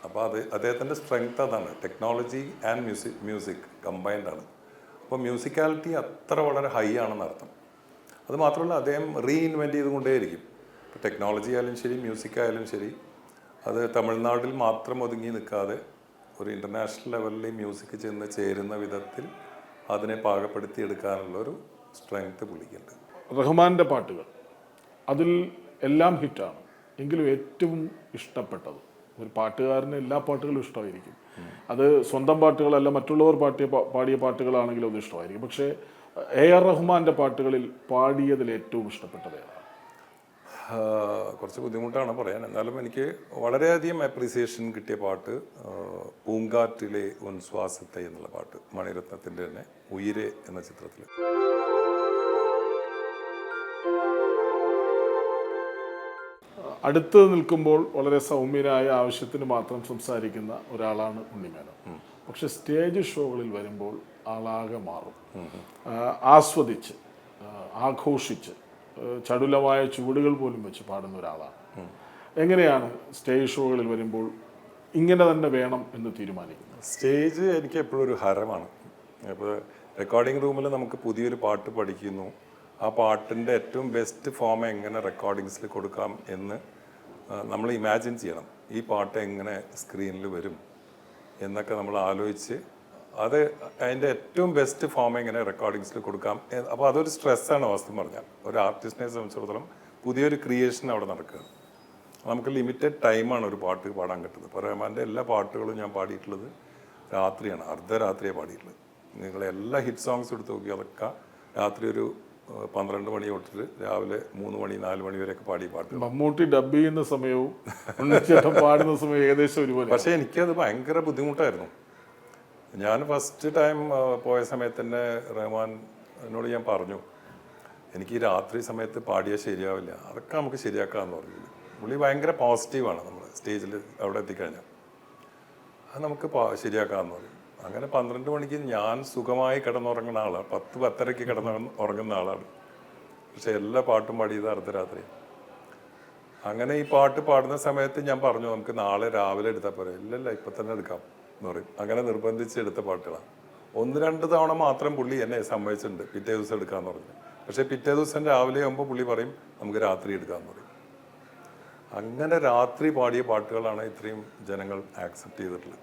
അപ്പോൾ അദ്ദേഹത്തിൻ്റെ സ്ട്രെങ്ത് അതാണ്, ടെക്നോളജി ആൻഡ് മ്യൂസിക് കമ്പൈൻഡ് ആണ്. അപ്പോൾ മ്യൂസിക്കാലിറ്റി അത്ര വളരെ ഹൈ ആണെന്ന് അർത്ഥം. അത് മാത്രമല്ല, അദ്ദേഹം റീഇൻവെൻറ്റ് ചെയ്തുകൊണ്ടേയിരിക്കും. ഇപ്പോൾ ടെക്നോളജി ആയാലും ശരി, മ്യൂസിക് ആയാലും ശരി, അത് തമിഴ്നാട്ടിൽ മാത്രം ഒതുങ്ങി നിൽക്കാതെ ഒരു ഇൻ്റർനാഷണൽ ലെവലിൽ മ്യൂസിക് ചെന്ന് ചേരുന്ന വിധത്തിൽ അതിനെ പാകപ്പെടുത്തിയെടുക്കാനുള്ളൊരു സ്ട്രെങ്ത് പുള്ളിക്കുണ്ട്. റഹ്മാൻ്റെ പാട്ടുകൾ അതിൽ എല്ലാം ഹിറ്റാണ്, എങ്കിലും ഏറ്റവും ഇഷ്ടപ്പെട്ടത്, ഒരു പാട്ടുകാരന് എല്ലാ പാട്ടുകളും ഇഷ്ടമായിരിക്കും. അത് സ്വന്തം പാട്ടുകളല്ല, മറ്റുള്ളവർ പാടിയ പാട്ടുകളാണെങ്കിലും അത് ഇഷ്ടമായിരിക്കും. പക്ഷേ A.R. റഹ്മാൻ്റെ പാട്ടുകളിൽ പാടിയതിൽ ഏറ്റവും ഇഷ്ടപ്പെട്ടത് ഏതാണ്? കുറച്ച് ബുദ്ധിമുട്ടാണ് പറയാൻ, എന്നാലും എനിക്ക് വളരെയധികം അപ്രീസിയേഷൻ കിട്ടിയ പാട്ട് പൂങ്കാറ്റിലെ ഉൻശ്വാസത്തെ എന്നുള്ള പാട്ട്, മണിരത്നത്തിൻ്റെ തന്നെ ഉയിരെ എന്ന ചിത്രത്തിൽ. അടുത്ത് നിൽക്കുമ്പോൾ വളരെ സൗമ്യനായ, ആവശ്യത്തിന് മാത്രം സംസാരിക്കുന്ന ഒരാളാണ് ഉണ്ണിമേനോൻ. പക്ഷെ സ്റ്റേജ് ഷോകളിൽ വരുമ്പോൾ ആളാകെ മാറും. ആസ്വദിച്ച്, ആഘോഷിച്ച്, ചടുലമായ ചുവടുകൾ പോലും വെച്ച് പാടുന്ന ഒരാളാണ്. എങ്ങനെയാണ് സ്റ്റേജ് ഷോകളിൽ വരുമ്പോൾ ഇങ്ങനെ തന്നെ വേണം എന്ന് തീരുമാനിക്കുന്നത്? സ്റ്റേജ് എനിക്ക് എപ്പോഴും ഒരു ഹരമാണ്. ഇപ്പോൾ റെക്കോർഡിംഗ് റൂമിൽ നമുക്ക് പുതിയൊരു പാട്ട് പഠിക്കുന്നു, ആ പാട്ടിൻ്റെ ഏറ്റവും ബെസ്റ്റ് ഫോം എങ്ങനെ റെക്കോർഡിങ്സിൽ കൊടുക്കാം എന്ന് നമ്മൾ ഇമാജിൻ ചെയ്യണം. ഈ പാട്ട് എങ്ങനെ സ്ക്രീനിൽ വരും എന്നൊക്കെ നമ്മൾ ആലോചിച്ച് അതിൻ്റെ ഏറ്റവും ബെസ്റ്റ് ഫോം എങ്ങനെ റെക്കോർഡിങ്സിൽ കൊടുക്കാം. അപ്പോൾ അതൊരു സ്ട്രെസ്സാണ് വാസ്തവം പറഞ്ഞാൽ. ഒരു ആർട്ടിസ്റ്റിനെ സംബന്ധിച്ചിടത്തോളം പുതിയൊരു ക്രിയേഷൻ അവിടെ നടക്കുകയാണ്. നമുക്ക് ലിമിറ്റഡ് ടൈമാണ് ഒരു പാട്ട് പാടാൻ കിട്ടുന്നത്. ഇപ്പോൾ റഹ്മാൻ്റെ എല്ലാ പാട്ടുകളും ഞാൻ പാടിയിട്ടുള്ളത് രാത്രിയാണ്, അർദ്ധരാത്രിയാണ് പാടിയിട്ടുള്ളത്. നിങ്ങൾ എല്ലാ ഹിറ്റ് സോങ്സ് എടുത്ത് നോക്കി, അതൊക്കെ രാത്രി ഒരു 12 മണി തൊട്ടിട്ട് രാവിലെ 3 മണി 4 മണി വരെയൊക്കെ പാടിയ പാട്ട്. മമ്മൂട്ടി ഡബ് ചെയ്യുന്ന സമയവും പാടുന്ന സമയവും ഏകദേശം ഒരുപോലെ. പക്ഷേ എനിക്കത് ഭയങ്കര ബുദ്ധിമുട്ടായിരുന്നു. ഞാൻ ഫസ്റ്റ് ടൈം പോയ സമയത്ത് തന്നെ റഹ്മാനോട് ഞാൻ പറഞ്ഞു, എനിക്ക് ഈ രാത്രി സമയത്ത് പാടിയാൽ ശരിയാവില്ല, അതൊക്കെ നമുക്ക് ശരിയാക്കാമെന്ന് പറഞ്ഞു. പുള്ളി ഭയങ്കര പോസിറ്റീവാണ്. നമ്മൾ സ്റ്റേജിൽ അവിടെ എത്തിക്കഴിഞ്ഞാൽ അത് നമുക്ക് ശരിയാക്കാമെന്ന് പറയും. അങ്ങനെ 12 മണിക്ക് ഞാൻ സുഖമായി കിടന്നുറങ്ങുന്ന ആളാണ്, 10-10:30 ഉറങ്ങുന്ന ആളാണ്. പക്ഷെ എല്ലാ പാട്ടും പാടിയത് അർദ്ധരാത്രി. അങ്ങനെ ഈ പാട്ട് പാടുന്ന സമയത്ത് ഞാൻ പറഞ്ഞു, നമുക്ക് നാളെ രാവിലെ എടുത്താൽ പോരെ. ഇല്ലല്ല, ഇപ്പം തന്നെ എടുക്കാം എന്ന് പറയും. അങ്ങനെ നിർബന്ധിച്ച് എടുത്ത പാട്ടുകളാണ്. 1-2 തവണ മാത്രം പുള്ളി എന്നെ സമ്മതിച്ചിട്ടുണ്ട് പിറ്റേ ദിവസം എടുക്കാമെന്ന് പറഞ്ഞു. പക്ഷേ പിറ്റേ ദിവസം രാവിലെ ആകുമ്പോൾ പുള്ളി പറയും നമുക്ക് രാത്രി എടുക്കാമെന്ന് പറയും. അങ്ങനെ രാത്രി പാടിയ പാട്ടുകളാണ് ഇത്രയും ജനങ്ങൾ ആക്സെപ്റ്റ് ചെയ്തിട്ടുള്ളത്.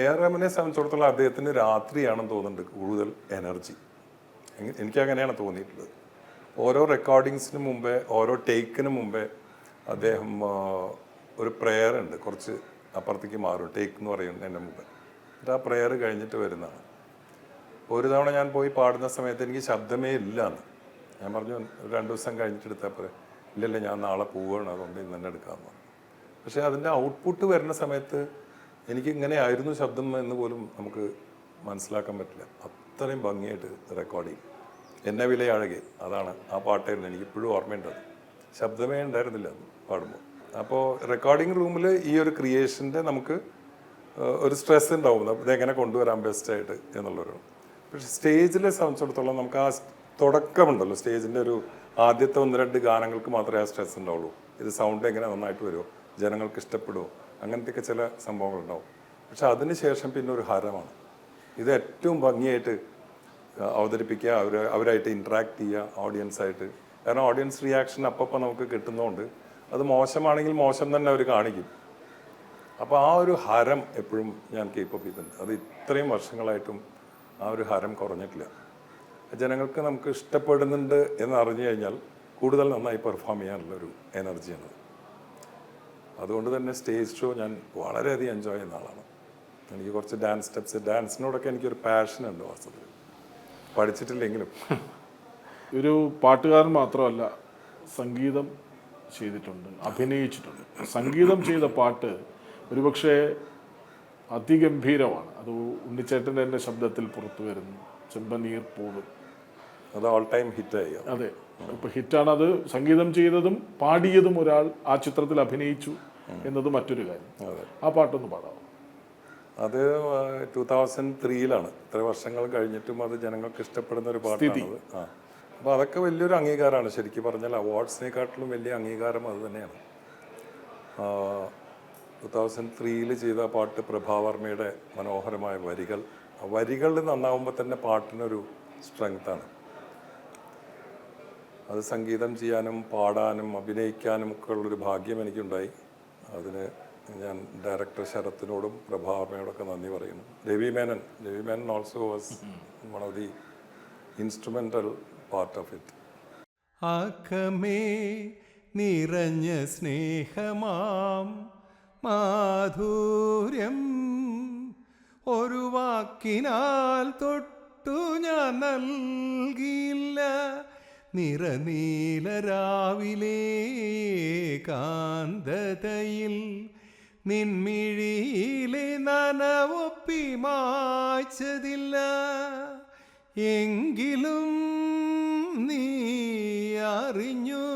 A.R. റഹ്മാനെ സംബന്ധിച്ചിടത്തോളം അദ്ദേഹത്തിന് രാത്രിയാണെന്ന് തോന്നുന്നുണ്ട് കൂടുതൽ എനർജി. എനിക്കങ്ങനെയാണ് തോന്നിയിട്ടുള്ളത്. ഓരോ റെക്കോർഡിങ്സിന് മുമ്പേ, ഓരോ ടേക്കിന് മുമ്പേ അദ്ദേഹം ഒരു പ്രെയർ ഉണ്ട്, കുറച്ച് അപ്പുറത്തേക്ക് മാറും, ടേക്ക് എന്ന് പറയുന്നതിൻ്റെ മുമ്പ്. എന്നിട്ട് ആ പ്രെയർ കഴിഞ്ഞിട്ട് വരുന്നതാണ്. ഒരു തവണ ഞാൻ പോയി പാടുന്ന സമയത്ത് എനിക്ക് ശബ്ദമേ ഇല്ല എന്ന്. ഞാൻ പറഞ്ഞു, ഒരു 2 ദിവസം കഴിഞ്ഞിട്ട് എടുത്താൽ പോരെ. ഇല്ലല്ല, ഞാൻ നാളെ പോവുകയാണ്, അതുകൊണ്ട് ഇന്ന് തന്നെ എടുക്കാമെന്ന് പറഞ്ഞു. പക്ഷേ അതിൻ്റെ ഔട്ട്പുട്ട് വരുന്ന സമയത്ത് എനിക്ക് ഇങ്ങനെ ആയിരുന്നു ശബ്ദം എന്ന് പോലും നമുക്ക് മനസ്സിലാക്കാൻ പറ്റില്ല. അത്രയും ഭംഗിയായിട്ട് റെക്കോർഡ് ചെയ്യും. എന്നെ വിലയാഴകെ, അതാണ് ആ പാട്ടായിരുന്നു. എനിക്കിപ്പോഴും ഓർമ്മയുണ്ടത്. ശബ്ദമേ ഉണ്ടായിരുന്നില്ല പാടുമ്പോൾ. അപ്പോൾ റെക്കോർഡിംഗ് റൂമിൽ ഈ ഒരു ക്രിയേഷൻ്റെ നമുക്ക് ഒരു സ്ട്രെസ് ഉണ്ടാവും, ഇതെങ്ങനെ കൊണ്ടുവരാം ബെസ്റ്റായിട്ട് എന്നുള്ളൊരു. പക്ഷെ സ്റ്റേജിലെ സംബന്ധിച്ചിടത്തോളം നമുക്ക് ആ തുടക്കമുണ്ടല്ലോ, സ്റ്റേജിൻ്റെ ഒരു ആദ്യത്തെ 1-2 ഗാനങ്ങൾക്ക് മാത്രമേ ആ സ്ട്രെസ് ഉണ്ടാവുള്ളൂ. ഇത് സൗണ്ട് എങ്ങനെ നന്നായിട്ട് വരുമോ, ജനങ്ങൾക്ക് ഇഷ്ടപ്പെടുമോ, അങ്ങനത്തെയൊക്കെ ചില സംഭവങ്ങളുണ്ടാവും. പക്ഷെ അതിന് ശേഷം പിന്നെ ഒരു ഹരമാണ്. ഇത് ഏറ്റവും ഭംഗിയായിട്ട് അവതരിപ്പിക്കുക, അവരായിട്ട് ഇൻട്രാക്ട് ചെയ്യുക ഓഡിയൻസായിട്ട്. കാരണം ഓഡിയൻസ് റിയാക്ഷൻ അപ്പം നമുക്ക് കിട്ടുന്നതുകൊണ്ട് അത് മോശമാണെങ്കിൽ മോശം തന്നെ അവർ കാണിക്കും. അപ്പോൾ ആ ഒരു ഹരം എപ്പോഴും ഞാൻ കീപ്പ് അപ്പ് ചെയ്തിട്ടുണ്ട്. അത് ഇത്രയും വർഷങ്ങളായിട്ടും ആ ഒരു ഹരം കുറഞ്ഞിട്ടില്ല. ജനങ്ങൾക്ക് നമുക്ക് ഇഷ്ടപ്പെടുന്നുണ്ട് എന്ന് അറിഞ്ഞു കഴിഞ്ഞാൽ കൂടുതൽ നന്നായി പെർഫോം ചെയ്യാനുള്ളൊരു എനർജിയാണ്. അതുകൊണ്ട് തന്നെ സ്റ്റേജ് ഷോ ഞാൻ വളരെയധികം എൻജോയ് ചെയ്യുന്ന ആളാണ്. എനിക്ക് കുറച്ച് ഡാൻസ് സ്റ്റെപ്സ്, ഡാൻസിനോടൊക്കെ എനിക്കൊരു പാഷനുണ്ട് വാസ്തവത്തിൽ, പഠിച്ചിട്ടില്ലെങ്കിലും. ഒരു പാട്ടുകാരൻ മാത്രമല്ല, സംഗീതം ചെയ്തിട്ടുണ്ട്, അഭിനയിച്ചിട്ടുണ്ട്. സംഗീതം ചെയ്ത പാട്ട് ഒരുപക്ഷെ അതിഗംഭീരമാണ്. അത് ഉണ്ണിച്ചേട്ടൻ്റെ തന്നെ ശബ്ദത്തിൽ പുറത്തു വരുന്നു, ചെമ്പനീർ പൂവ്. അത് ഓൾ ടൈം ഹിറ്റായി. അതെ, ഇപ്പം ഹിറ്റാണ്. അത് സംഗീതം ചെയ്തതും പാടിയതും ഒരാൾ ആ ചിത്രത്തിൽ അഭിനയിച്ചു എന്നത് മറ്റൊരു കാര്യം. ആ പാട്ടൊന്ന് പാടാം. അത് 2003-ലാണ്. ഇത്ര വർഷങ്ങൾ കഴിഞ്ഞിട്ടും അത് ജനങ്ങൾക്ക് ഇഷ്ടപ്പെടുന്ന ഒരു പാട്ടാണത്. അപ്പോൾ അതൊക്കെ വലിയൊരു അംഗീകാരമാണ്. ശരിക്കും പറഞ്ഞാൽ അവാർഡ്സിനെക്കാട്ടിലും വലിയ അംഗീകാരം അത് തന്നെയാണ്. 2003 ചെയ്ത പാട്ട് പ്രഭാവർമ്മയുടെ മനോഹരമായ വരികൾ നന്നാവുമ്പോൾ തന്നെ പാട്ടിനൊരു സ്ട്രെങ്താണ്. അത് സംഗീതം ചെയ്യാനും പാടാനും അഭിനയിക്കാനും ഒക്കെ ഉള്ളൊരു ഭാഗ്യം എനിക്കുണ്ടായി. അതിന് ഞാൻ ഡയറക്ടർ ശരത്തിനോടും പ്രഭാവർമ്മയോടൊക്കെ നന്ദി പറയുന്നു. Ravi Menon also was one of the instrumental part of it. ആക്കമേ നിറഞ്ഞ സ്നേഹമാം മാധുര്യം ഒരു വാക്കിനാൽ തൊട്ടു ഞാൻ നൽകിയില്ല. നിറനീല രാവിലെ കാന്തതയിൽ നിൻമിഴിയിലെ നനവൊപ്പി മായ്ച്ചതില്ല. എങ്കിലും നീ അറിഞ്ഞു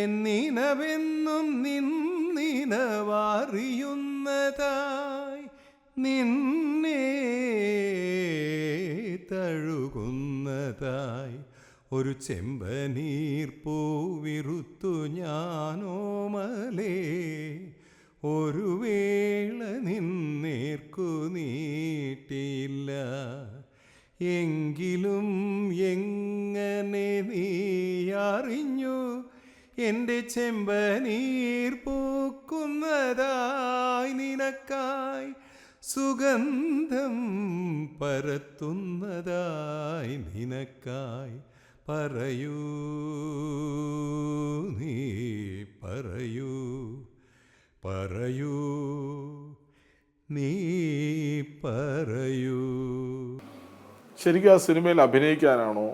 എന്നിനവെന്നും നിന്നവറിയുന്നതായി, നിന്നെ തഴുകുന്നതായി. ഒരു ചെമ്പനീർ പൂവിറുത്തു ഞാനോമലേ, ഒരു വേള നിന്നേർക്കു നീട്ടിയില്ല. എങ്കിലും എങ്ങനെ നീ അറിഞ്ഞു എൻ്റെ ചെമ്പനീർ പൂക്കുന്നതായി, നിനക്കായി സുഗന്ധം പരത്തുന്നതായി, നിനക്കായി. പറയൂ നീ പറയൂ, പറയൂ നീ പറയൂ. ശരിക്കും ആ സിനിമയിൽ അഭിനയിക്കാനാണോ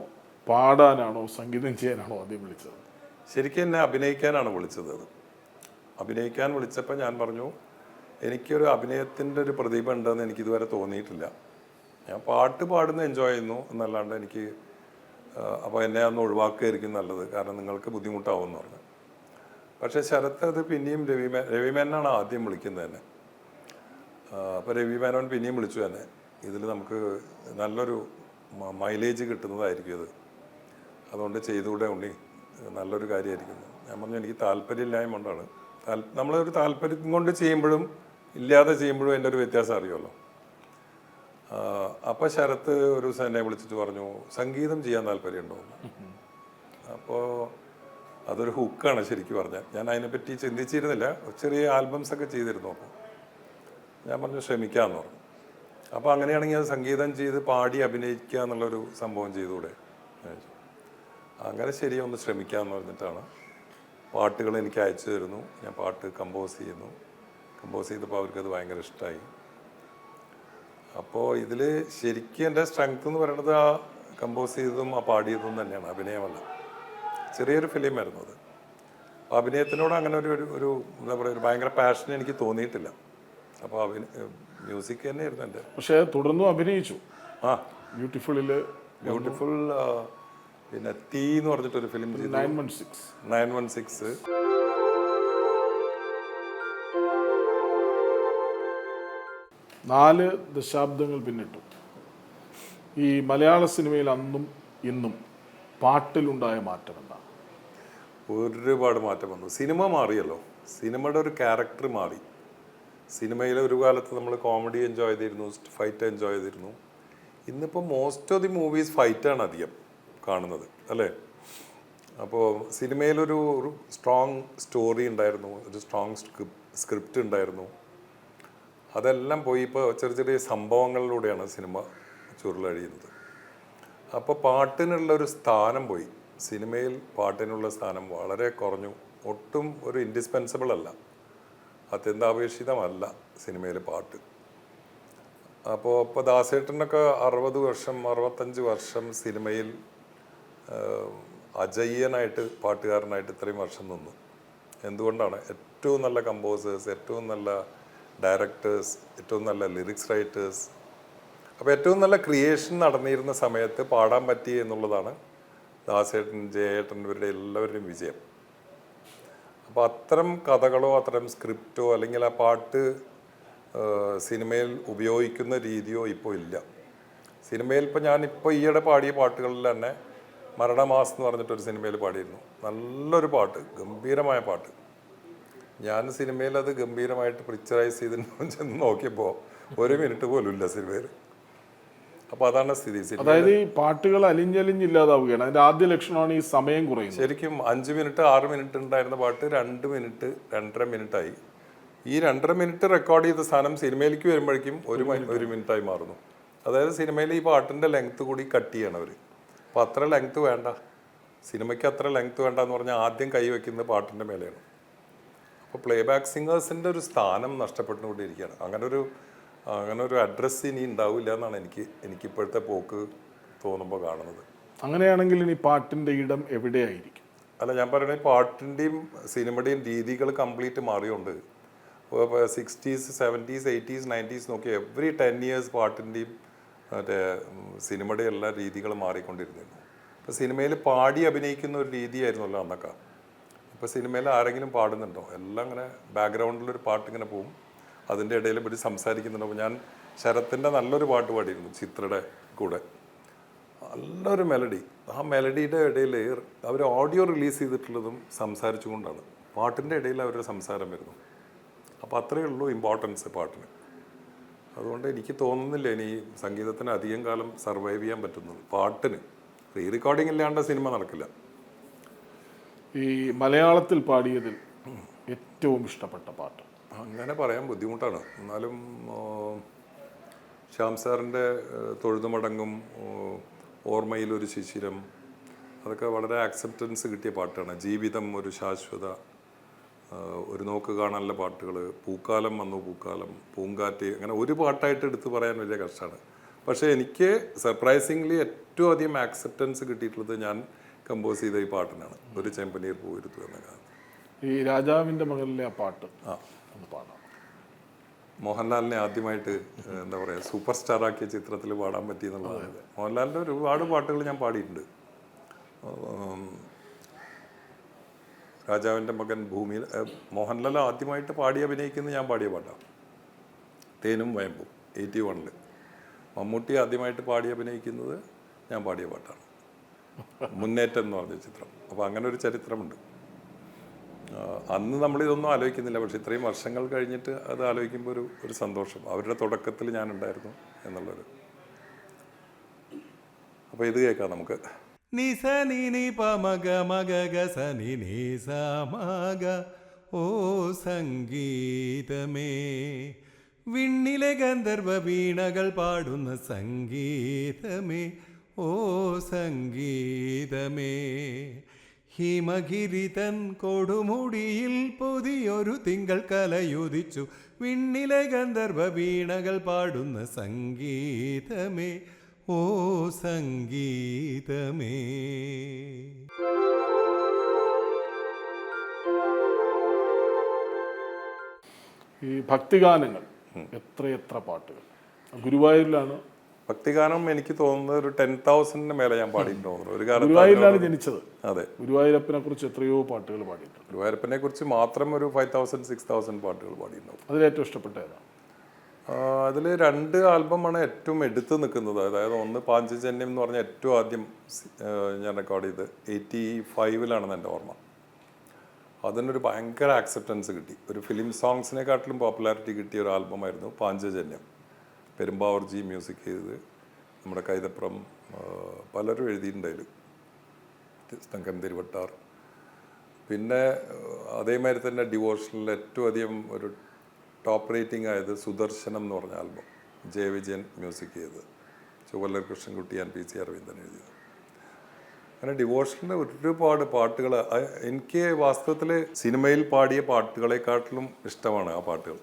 പാടാനാണോ സംഗീതം ചെയ്യാനാണോ ആദ്യം വിളിച്ചത്? ശരിക്കും എന്നെ അഭിനയിക്കാനാണ് വിളിച്ചത്. അഭിനയിക്കാൻ വിളിച്ചപ്പോൾ ഞാൻ പറഞ്ഞു, എനിക്കൊരു അഭിനയത്തിൻ്റെ ഒരു പ്രതിഭ ഉണ്ടെന്ന് എനിക്കിതുവരെ തോന്നിയിട്ടില്ല. ഞാൻ പാട്ട് പാടുന്ന എൻജോയ് ചെയ്യുന്നു എന്നല്ലാണ്ട് എനിക്ക് അപ്പോൾ എന്നെ അന്ന് ഒഴിവാക്കുകയായിരിക്കും നല്ലത്, കാരണം നിങ്ങൾക്ക് ബുദ്ധിമുട്ടാവും എന്ന് പറഞ്ഞു. പക്ഷേ ശരത്ത് അത് പിന്നെയും രവിമേനനാണ് ആദ്യം വിളിക്കുന്നത് തന്നെ. അപ്പോൾ രവിമേനോൻ പിന്നെയും വിളിച്ചു തന്നെ. ഇതിൽ നമുക്ക് നല്ലൊരു മൈലേജ് കിട്ടുന്നതായിരിക്കും ഇത്, അതുകൊണ്ട് ചെയ്തുകൂടെ ഉണ്ണി, നല്ലൊരു കാര്യമായിരിക്കും. ഞാൻ പറഞ്ഞു, എനിക്ക് താല്പര്യമില്ലായ്മ കൊണ്ടാണ്. നമ്മളൊരു താല്പര്യം കൊണ്ട് ചെയ്യുമ്പോഴും ഇല്ലാതെ ചെയ്യുമ്പോഴും എൻ്റെ ഒരു വ്യത്യാസം അറിയുമല്ലോ. അപ്പോൾ ശരത്ത് ഒരു ദിവസം എന്നെ വിളിച്ചിട്ട് പറഞ്ഞു, സംഗീതം ചെയ്യാൻ താല്പര്യമുണ്ടോ? അപ്പോൾ അതൊരു ഹുക്കാണ് ശരിക്കും പറഞ്ഞാൽ. ഞാൻ അതിനെപ്പറ്റി ചിന്തിച്ചിരുന്നില്ല. ചെറിയ ആൽബംസൊക്കെ ചെയ്തിരുന്നു. അപ്പോൾ ഞാൻ പറഞ്ഞു ശ്രമിക്കാമെന്ന് പറഞ്ഞു. അപ്പോൾ അങ്ങനെയാണെങ്കിൽ അത് സംഗീതം ചെയ്ത് പാടി അഭിനയിക്കുക എന്നുള്ളൊരു സംഭവം ചെയ്തുകൂടെ. അങ്ങനെ ശരി, ഒന്ന് ശ്രമിക്കാമെന്ന് പറഞ്ഞിട്ടാണ്. പാട്ടുകൾ എനിക്ക് അയച്ചു തരുന്നു, ഞാൻ പാട്ട് കമ്പോസ് ചെയ്യുന്നു. കമ്പോസ് ചെയ്തപ്പോൾ അവർക്കത് ഭയങ്കര ഇഷ്ടമായി. അപ്പോൾ ഇതിൽ ശരിക്കും എൻ്റെ സ്ട്രെങ്ത് എന്ന് പറയുന്നത് ആ കമ്പോസ് ചെയ്തതും ആ പാടിയതും തന്നെയാണ്, അഭിനയമല്ല. ചെറിയൊരു ഫിലിമായിരുന്നു അത്. അപ്പോൾ അഭിനയത്തിനോട് അങ്ങനെ ഒരു എന്താ പറയുക, ഒരു ഭയങ്കര പാഷൻ എനിക്ക് തോന്നിയിട്ടില്ല. അപ്പോൾ മ്യൂസിക് തന്നെയായിരുന്നു എൻ്റെ. പക്ഷേ തുടർന്നും അഭിനയിച്ചു. ആ, ബ്യൂട്ടിഫുൾ, പിന്നെ തീ എന്ന് പറഞ്ഞിട്ടൊരു ഫിലിം ചെയ്തു, 916. 4 ദശാബ്ദങ്ങൾ പിന്നിട്ടു. ഈ മലയാള സിനിമയിൽ അന്നും ഇന്നും പാട്ടിലുണ്ടായ മാറ്റം എന്താണ്? ഒരുപാട് മാറ്റം വന്നു. സിനിമ മാറിയല്ലോ, സിനിമയുടെ ഒരു ക്യാരക്ടർ മാറി. സിനിമയിൽ ഒരു കാലത്ത് നമ്മൾ കോമഡി എൻജോയ് ചെയ്തിരുന്നു, ഫൈറ്റ് എൻജോയ് ചെയ്തിരുന്നു. ഇന്നിപ്പോൾ മോസ്റ്റ് ഓഫ് ദി മൂവീസ് ഫൈറ്റാണ് അധികം കാണുന്നത്, അല്ലേ? അപ്പോൾ സിനിമയിലൊരു സ്ട്രോങ് സ്റ്റോറി ഉണ്ടായിരുന്നു, ഒരു സ്ട്രോങ് സ്ക്രിപ്റ്റ് ഉണ്ടായിരുന്നു. അതെല്ലാം പോയി ഇപ്പോൾ ചെറിയ ചെറിയ സംഭവങ്ങളിലൂടെയാണ് സിനിമ ചുരുളഴിയുന്നത്. അപ്പോൾ പാട്ടിനുള്ള ഒരു സ്ഥാനം പോയി. സിനിമയിൽ പാട്ടിനുള്ള സ്ഥാനം വളരെ കുറഞ്ഞു. ഒട്ടും ഒരു ഇൻഡിസ്പെൻസിബിൾ അല്ല, അത്യന്താപേക്ഷിതമല്ല സിനിമയിൽ പാട്ട്. അപ്പോൾ ദാസേട്ടനൊക്കെ 60 വർഷം 65 വർഷം സിനിമയിൽ അജയ്യനായിട്ട് പാട്ടുകാരനായിട്ട് ഇത്രയും വർഷം നിന്നു. എന്തുകൊണ്ടാണ്? ഏറ്റവും നല്ല കമ്പോസേഴ്സ്, ഏറ്റവും നല്ല ഡയറക്ടേഴ്സ്, ഏറ്റവും നല്ല ലിറിക്സ് റൈറ്റേഴ്സ്, അപ്പോൾ ഏറ്റവും നല്ല ക്രിയേഷൻ നടന്നിരുന്ന സമയത്ത് പാടാൻ പറ്റി എന്നുള്ളതാണ് ദാസേട്ടൻ, ജയേട്ടൻ, ഇവരുടെ എല്ലാവരുടെയും വിജയം. അപ്പോൾ അത്തരം കഥകളോ അത്തരം സ്ക്രിപ്റ്റോ അല്ലെങ്കിൽ ആ പാട്ട് സിനിമയിൽ ഉപയോഗിക്കുന്ന രീതിയോ ഇപ്പോൾ ഇല്ല. സിനിമയിൽ ഇപ്പോൾ ഞാനിപ്പോൾ ഈയിടെ പാടിയ പാട്ടുകളിൽ തന്നെ മരണമാസ് എന്ന് പറഞ്ഞിട്ടൊരു സിനിമയിൽ പാടിയിരുന്നു. നല്ലൊരു പാട്ട്, ഗംഭീരമായ പാട്ട്. ഞാൻ സിനിമയിൽ അത് ഗംഭീരമായിട്ട് പിക്ചറൈസ് ചെയ്തിട്ട് ചെന്ന് നോക്കിയപ്പോൾ 1 മിനിറ്റ് പോലും ഇല്ല സിനിമയിൽ. അപ്പോൾ അതാണ് സ്ഥിതി. അതായത് ഈ പാട്ടുകൾ അലിഞ്ഞലിഞ്ഞില്ലാതാവുകയാണ്. അതിന്റെ ആദ്യ ലക്ഷണമാണ് ഈ സമയം കുറയുന്നത്. ശരിക്കും 5 മിനിറ്റ് 6 മിനിറ്റ് ഉണ്ടായിരുന്ന പാട്ട് 2 മിനിറ്റ് 2.5 മിനിറ്റായി. ഈ 2.5 മിനിറ്റ് റെക്കോർഡ് ചെയ്ത സാധനം സിനിമയിലേക്ക് വരുമ്പോഴേക്കും 1 മിനിറ്റായി മാറുന്നു. അതായത് സിനിമയിൽ ഈ പാട്ടിൻ്റെ ലെങ്ത്ത് കൂടി കട്ട് ചെയ്യണം അവർ. അപ്പോൾ അത്ര ലെങ്ത്ത് വേണ്ട, സിനിമയ്ക്ക് അത്ര ലെങ്ത്ത് വേണ്ട എന്ന് പറഞ്ഞാൽ ആദ്യം കൈവയ്ക്കുന്നത് പാട്ടിൻ്റെ മേലെയാണ്. അപ്പോൾ പ്ലേ ബാക്ക് സിംഗേഴ്സിൻ്റെ ഒരു സ്ഥാനം നഷ്ടപ്പെട്ടുകൊണ്ടിരിക്കുകയാണ്. അങ്ങനെ ഒരു അഡ്രസ്സ് ഇനി ഉണ്ടാവില്ല എന്നാണ് എനിക്കിപ്പോഴത്തെ പോക്ക് തോന്നുമ്പോൾ കാണുന്നത്. അങ്ങനെയാണെങ്കിൽ ഇനി പാട്ടിൻ്റെ ഇടം എവിടെയായിരിക്കും? അല്ല, ഞാൻ പറയണേ പാട്ടിൻ്റെയും സിനിമയുടെയും രീതികൾ complete മാറിയുണ്ട്. 60s 70s 80s 90s നോക്കി എവറി 10 years പാട്ടിൻ്റെയും മറ്റേ സിനിമയുടെ എല്ലാ രീതികളും മാറിക്കൊണ്ടിരുന്നിരുന്നു. ഇപ്പോൾ സിനിമയിൽ പാടി അഭിനയിക്കുന്ന ഒരു രീതിയായിരുന്നല്ലോ അന്നൊക്കെ. ഇപ്പോൾ സിനിമയിൽ ആരെങ്കിലും പാടുന്നുണ്ടോ? എല്ലാം ഇങ്ങനെ ബാക്ക്ഗ്രൗണ്ടിലൊരു പാട്ടിങ്ങനെ പോവും, അതിൻ്റെ ഇടയിൽ ഇവർ സംസാരിക്കുന്നുണ്ടാവും. ഞാൻ ശരത്തിൻ്റെ നല്ലൊരു പാട്ട് പാടിയിരുന്നു ചിത്രയുടെ കൂടെ, നല്ലൊരു മെലഡി. ആ മെലഡിയുടെ ഇടയിൽ അവർ ഓഡിയോ റിലീസ് ചെയ്തിട്ടുള്ളതും സംസാരിച്ചു കൊണ്ടാണ്. പാട്ടിൻ്റെ ഇടയിൽ അവരുടെ സംസാരം വരുന്നു. അപ്പോൾ അത്രയേ ഉള്ളൂ ഇമ്പോർട്ടൻസ് പാട്ടിന്. അതുകൊണ്ട് എനിക്ക് തോന്നുന്നില്ല ഇനി സംഗീതത്തിന് അധികം കാലം സർവൈവ് ചെയ്യാൻ പറ്റുന്നത്. പാട്ടിന് റീ റെക്കോർഡിംഗ് ഇല്ലാണ്ട് സിനിമ നടക്കില്ല. ഈ മലയാളത്തിൽ പാടിയതിൽ ഏറ്റവും ഇഷ്ടപ്പെട്ട പാട്ട്? അങ്ങനെ പറയാൻ ബുദ്ധിമുട്ടാണ്. എന്നാലും ശ്യാം സാറിൻ്റെ തൊഴുതുമടങ്ങും, ഓർമ്മയിലൊരു ശിശിരം, അതൊക്കെ വളരെ ആക്സെപ്റ്റൻസ് കിട്ടിയ പാട്ടാണ്. ജീവിതം ഒരു ശാശ്വത, ഒരു നോക്ക് കാണാനുള്ള പാട്ടുകൾ, പൂക്കാലം വന്നു പൂക്കാലം, പൂങ്കാറ്റ്, അങ്ങനെ ഒരു പാട്ടായിട്ട് എടുത്തു പറയാൻ വലിയ കഷ്ടമാണ്. പക്ഷേ എനിക്ക് സർപ്രൈസിംഗ്ലി ഏറ്റവും അധികം ആക്സെപ്റ്റൻസ് കിട്ടിയിട്ടുള്ളത് ഞാൻ കമ്പോസ് ചെയ്ത ഈ പാട്ടിനാണ്, ഒരു ചെമ്പനീർ പൂവിരുത്തു എന്ന ഗാനം. ഈ രാജാവിൻ്റെ മകളിലെ ആ പാട്ട് ഒന്ന് പാടാം. മോഹൻലാലിനെ ആദ്യമായിട്ട് എന്താ പറയുക സൂപ്പർ സ്റ്റാറാക്കിയ ചിത്രത്തിൽ പാടാൻ പറ്റി എന്നുള്ളതാണ്. മോഹൻലാലിൻ്റെ ഒരുപാട് പാട്ടുകൾ ഞാൻ പാടിയിട്ടുണ്ട്. രാജാവിൻ്റെ മകൻ, ഭൂമിയിൽ, മോഹൻലാൽ ആദ്യമായിട്ട് പാടി അഭിനയിക്കുന്നത് ഞാൻ പാടിയ പാട്ടാണ്. തേനും വയമ്പും 81. മമ്മൂട്ടി ആദ്യമായിട്ട് പാടി അഭിനയിക്കുന്നത് ഞാൻ പാടിയ പാട്ടാണ്, മുന്നേറ്റം എന്ന് പറഞ്ഞ ചിത്രം. അപ്പോൾ അങ്ങനെ ഒരു ചരിത്രമുണ്ട്. അന്ന് നമ്മളിതൊന്നും ആലോചിക്കുന്നില്ല, പക്ഷെ ഇത്രയും വർഷങ്ങൾ കഴിഞ്ഞിട്ട് അത് ആലോചിക്കുമ്പോൾ ഒരു സന്തോഷം. അവരുടെ തുടക്കത്തിൽ ഞാനുണ്ടായിരുന്നു എന്നുള്ളൊരു. അപ്പോൾ ഇത് കേൾക്കാം നമുക്ക്. നിസ നിനി പമഗ മഗ ഗസ നിനി സമഗ ഓ സംഗീതമേ വിണ്ണിലെ ഗന്ധർവ വീണകൾ പാടുന്ന സംഗീതമേ, ഓ സംഗീതമേ. ഹിമഗിരി തൻ കൊടുമുടിയിൽ പുതിയൊരു തിങ്കൾ കലയുദിച്ചു. വിണ്ണിലെ ഗന്ധർവ വീണകൾ പാടുന്ന സംഗീതമേ, ഓ സംഗീതമേ. ഈ ഭക്തിഗാനങ്ങൾ എത്രയെത്ര പാട്ടുകൾ. ഗുരുവായൂരിലാണ് ഭക്തിഗാനം എനിക്ക് തോന്നുന്നത് ഒരു 10,000 മേലെ ഞാൻ പാടിയിട്ട് തോന്നുന്നു ഒരു കാലത്ത്. ഗുരുവായൂരിലാണ് ജനിച്ചത്. അതെ, ഗുരുവായൂരപ്പനെ കുറിച്ച് എത്രയോ പാട്ടുകൾ പാടിയിട്ടുണ്ട്. ഗുരുവായൂരപ്പനെ കുറിച്ച് മാത്രം ഒരു 5,000 6,000 പാട്ടുകൾ പാടിയിട്ടുണ്ടാവും. അതിലേറ്റവും ഇഷ്ടപ്പെട്ട ഏതാണ്? അതിൽ 2 ആൽബമാണ് ഏറ്റവും എടുത്ത് നിൽക്കുന്നത്. അതായത് ഒന്ന് പാഞ്ചജന്യം എന്ന് പറഞ്ഞ ഏറ്റവും ആദ്യം ഞാൻ റെക്കോർഡ് ചെയ്ത് 85-ലാണെന്ന് എൻ്റെ ഓർമ്മ. അതിനൊരു ഭയങ്കര ആക്സെപ്റ്റൻസ് കിട്ടി. ഒരു ഫിലിം സോങ്സിനെക്കാട്ടിലും പോപ്പുലാരിറ്റി കിട്ടിയ ഒരു ആൽബമായിരുന്നു പാഞ്ചജന്യം. പെരുമ്പാവൂർജി മ്യൂസിക് ചെയ്തത്, നമ്മുടെ കൈതപ്രം പലരും എഴുതിയിട്ടുണ്ടായിരുന്നു, തങ്കം തിരുവട്ടാർ. പിന്നെ അതേമാതിരി തന്നെ ഡിവോഷനിൽ ഏറ്റവും അധികം ഒരു ടോപ്പ് റേറ്റിംഗ് ആയത് സുദർശനം എന്ന് പറഞ്ഞ ആൽബം, ജെ വിജയൻ മ്യൂസിക് ചെയ്തത്, ചുവല്ലർ കൃഷ്ണൻകുട്ടി ആൻഡ് PC അരവിന്ദൻ എഴുതിയത്. അങ്ങനെ ഡിവോഷനിൽ ഒരുപാട് പാട്ടുകൾ. എനിക്ക് വാസ്തവത്തിൽ സിനിമയിൽ പാടിയ പാട്ടുകളെക്കാട്ടിലും ഇഷ്ടമാണ് ആ പാട്ടുകൾ.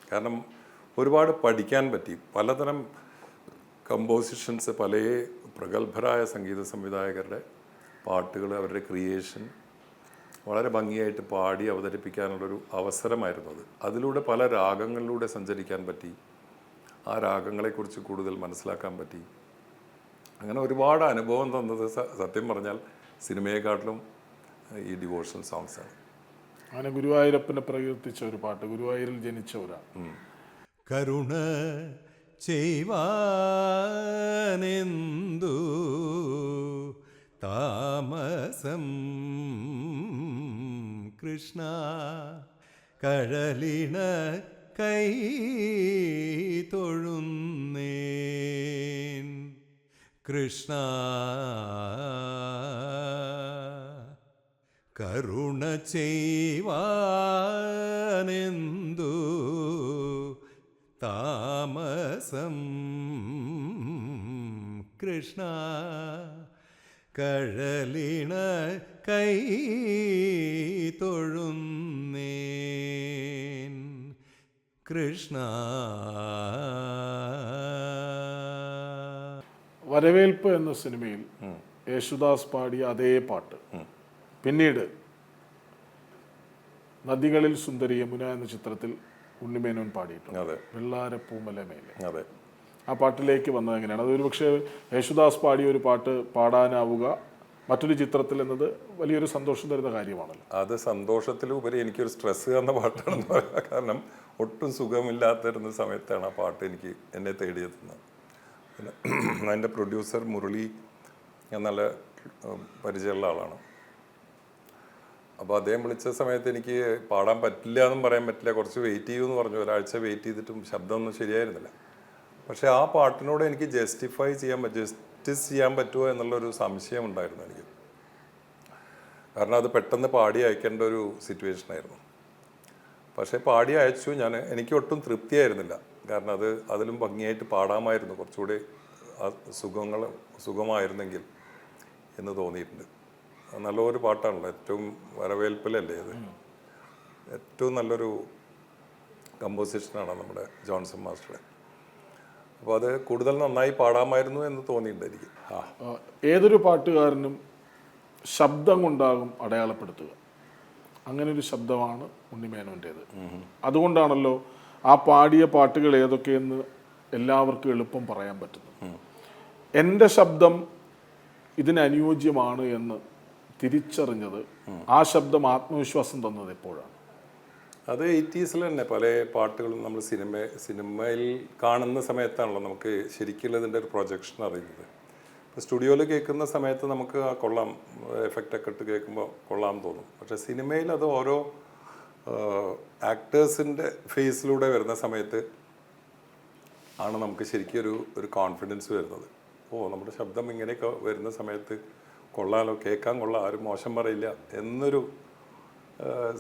കാരണം ഒരുപാട് പഠിക്കാൻ പറ്റി. പലതരം കമ്പോസിഷൻസ്, പല പ്രഗത്ഭരായ സംഗീത സംവിധായകരുടെ പാട്ടുകൾ, അവരുടെ ക്രിയേഷൻ വളരെ ഭംഗിയായിട്ട് പാടി അവതരിപ്പിക്കാനുള്ളൊരു അവസരമായിരുന്നു അത്. അതിലൂടെ പല രാഗങ്ങളിലൂടെ സഞ്ചരിക്കാൻ പറ്റി, ആ രാഗങ്ങളെക്കുറിച്ച് കൂടുതൽ മനസ്സിലാക്കാൻ പറ്റി. അങ്ങനെ ഒരുപാട് അനുഭവം തന്നത് സത്യം പറഞ്ഞാൽ സിനിമയെക്കാട്ടിലും ഈ ഡിവോഷണൽ സോങ്സാണ്. അങ്ങനെ ഗുരുവായൂരപ്പനെ പ്രകീർത്തിച്ച ഒരു പാട്ട്, ഗുരുവായൂരിൽ ജനിച്ച ഒരാൾ. കരുണ ചെയ്വാനെന്തു താമസം കൃഷ്ണ, കഴലിണ കൈ തൊഴുന്നേൻ കൃഷ്ണ. കരുണ ചെയ്വാനെന്തു താമസം കൃഷ്ണ, കഴലിണ കൈ തൊഴുന്നേൻ കൃഷ്ണ. വരവേൽപ്പ് എന്ന സിനിമയിൽ യേശുദാസ് പാടിയ അതേ പാട്ട് പിന്നീട് നദികളിൽ സുന്ദരി യമുന എന്ന ചിത്രത്തിൽ ഉണ്ണിമേനോൻ പാടിയിട്ടുണ്ട്, വെള്ളാരപ്പൂമല മേലെ. അതെ, ആ പാട്ടിലേക്ക് വന്നത് എങ്ങനെയാണ്? അതൊരു പക്ഷേ യേശുദാസ് പാടിയ ഒരു പാട്ട് പാടാനാവുക മറ്റൊരു ചിത്രത്തിൽ എന്നത് വലിയൊരു സന്തോഷം തരുന്ന കാര്യമാണല്ലോ. അത് സന്തോഷത്തിലുപരി എനിക്കൊരു സ്ട്രെസ് തന്ന പാട്ടാണെന്ന് പറയാം. കാരണം ഒട്ടും സുഖമില്ലാത്തിരുന്ന സമയത്താണ് ആ പാട്ട് എന്നെ തേടിയെത്തുന്നത്. പിന്നെ അതിൻ്റെ പ്രൊഡ്യൂസർ മുരളി ഞാൻ നല്ല പരിചയമുള്ള ആളാണ്. അപ്പോൾ അദ്ദേഹം വിളിച്ച സമയത്ത് എനിക്ക് പാടാൻ പറ്റില്ല എന്നും പറയാൻ പറ്റില്ല, കുറച്ച് വെയിറ്റ് ചെയ്യുമെന്ന് പറഞ്ഞു. ഒരാഴ്ച വെയിറ്റ് ചെയ്തിട്ടും ശബ്ദമൊന്നും ശരിയായിരുന്നില്ല. പക്ഷേ ആ പാട്ടിനോട് എനിക്ക് ജസ്റ്റിസ് ചെയ്യാൻ പറ്റുമോ എന്നുള്ളൊരു സംശയം ഉണ്ടായിരുന്നു എനിക്ക്. കാരണം അത് പെട്ടെന്ന് പാടി അയക്കേണ്ട ഒരു സിറ്റുവേഷനായിരുന്നു. പക്ഷേ പാടി അയച്ചു ഞാൻ. എനിക്ക് ഒട്ടും തൃപ്തിയായിരുന്നില്ല. കാരണം അതിലും ഭംഗിയായിട്ട് പാടാമായിരുന്നു, കുറച്ചുകൂടി സുഖമായിരുന്നെങ്കിൽ എന്ന് തോന്നിയിട്ടുണ്ട്. നല്ലൊരു പാട്ടാണല്ലോ, ഏറ്റവും വരവേൽപ്പിലല്ലേ അത്. ഏറ്റവും നല്ലൊരു കമ്പോസിഷനാണ് നമ്മുടെ ജോൺസൺ മാസ്റ്ററുടെ. അപ്പോൾ അത് കൂടുതൽ നന്നായി പാടാമായിരുന്നു എന്ന് തോന്നിയിട്ടുണ്ട് എനിക്ക്. ഏതൊരു പാട്ടുകാരനും ശബ്ദം കൊണ്ടാകും അടയാളപ്പെടുത്തുക. അങ്ങനെ ഒരു ശബ്ദമാണ് ഉണ്ണിമേനോൻ്റേത്. അതുകൊണ്ടാണല്ലോ ആ പാടിയ പാട്ടുകൾ ഏതൊക്കെയെന്ന് എല്ലാവർക്കും എളുപ്പം പറയാൻ പറ്റുന്നു. എൻ്റെ ശബ്ദം ഇതിന് അനുയോജ്യമാണ് എന്ന് തിരിച്ചറിഞ്ഞത്, ആ ശബ്ദം ആത്മവിശ്വാസം തന്നത് എപ്പോഴാണ്? അത് 80s തന്നെ പല പാട്ടുകളും നമ്മൾ സിനിമയിൽ കാണുന്ന സമയത്താണല്ലോ നമുക്ക് ശരിക്കുള്ളതിൻ്റെ ഒരു പ്രൊജക്ഷൻ അറിയുന്നത്. ഇപ്പോൾ സ്റ്റുഡിയോയിൽ കേൾക്കുന്ന സമയത്ത് നമുക്ക് ആ കൊള്ളാം, എഫക്റ്റൊക്കെ ഇട്ട് കേൾക്കുമ്പോൾ കൊള്ളാം തോന്നും. പക്ഷേ സിനിമയിൽ അത് ഓരോ ആക്ടേഴ്സിൻ്റെ ഫേസിലൂടെ വരുന്ന സമയത്ത് ആണ് നമുക്ക് ശരിക്കും ഒരു കോൺഫിഡൻസ് വരുന്നത്. നമ്മുടെ ശബ്ദം ഇങ്ങനെയൊക്കെ വരുന്ന സമയത്ത് കൊള്ളാലോ, കേൾക്കാൻ കൊള്ളാം, ആരും മോശം പറയില്ല എന്നൊരു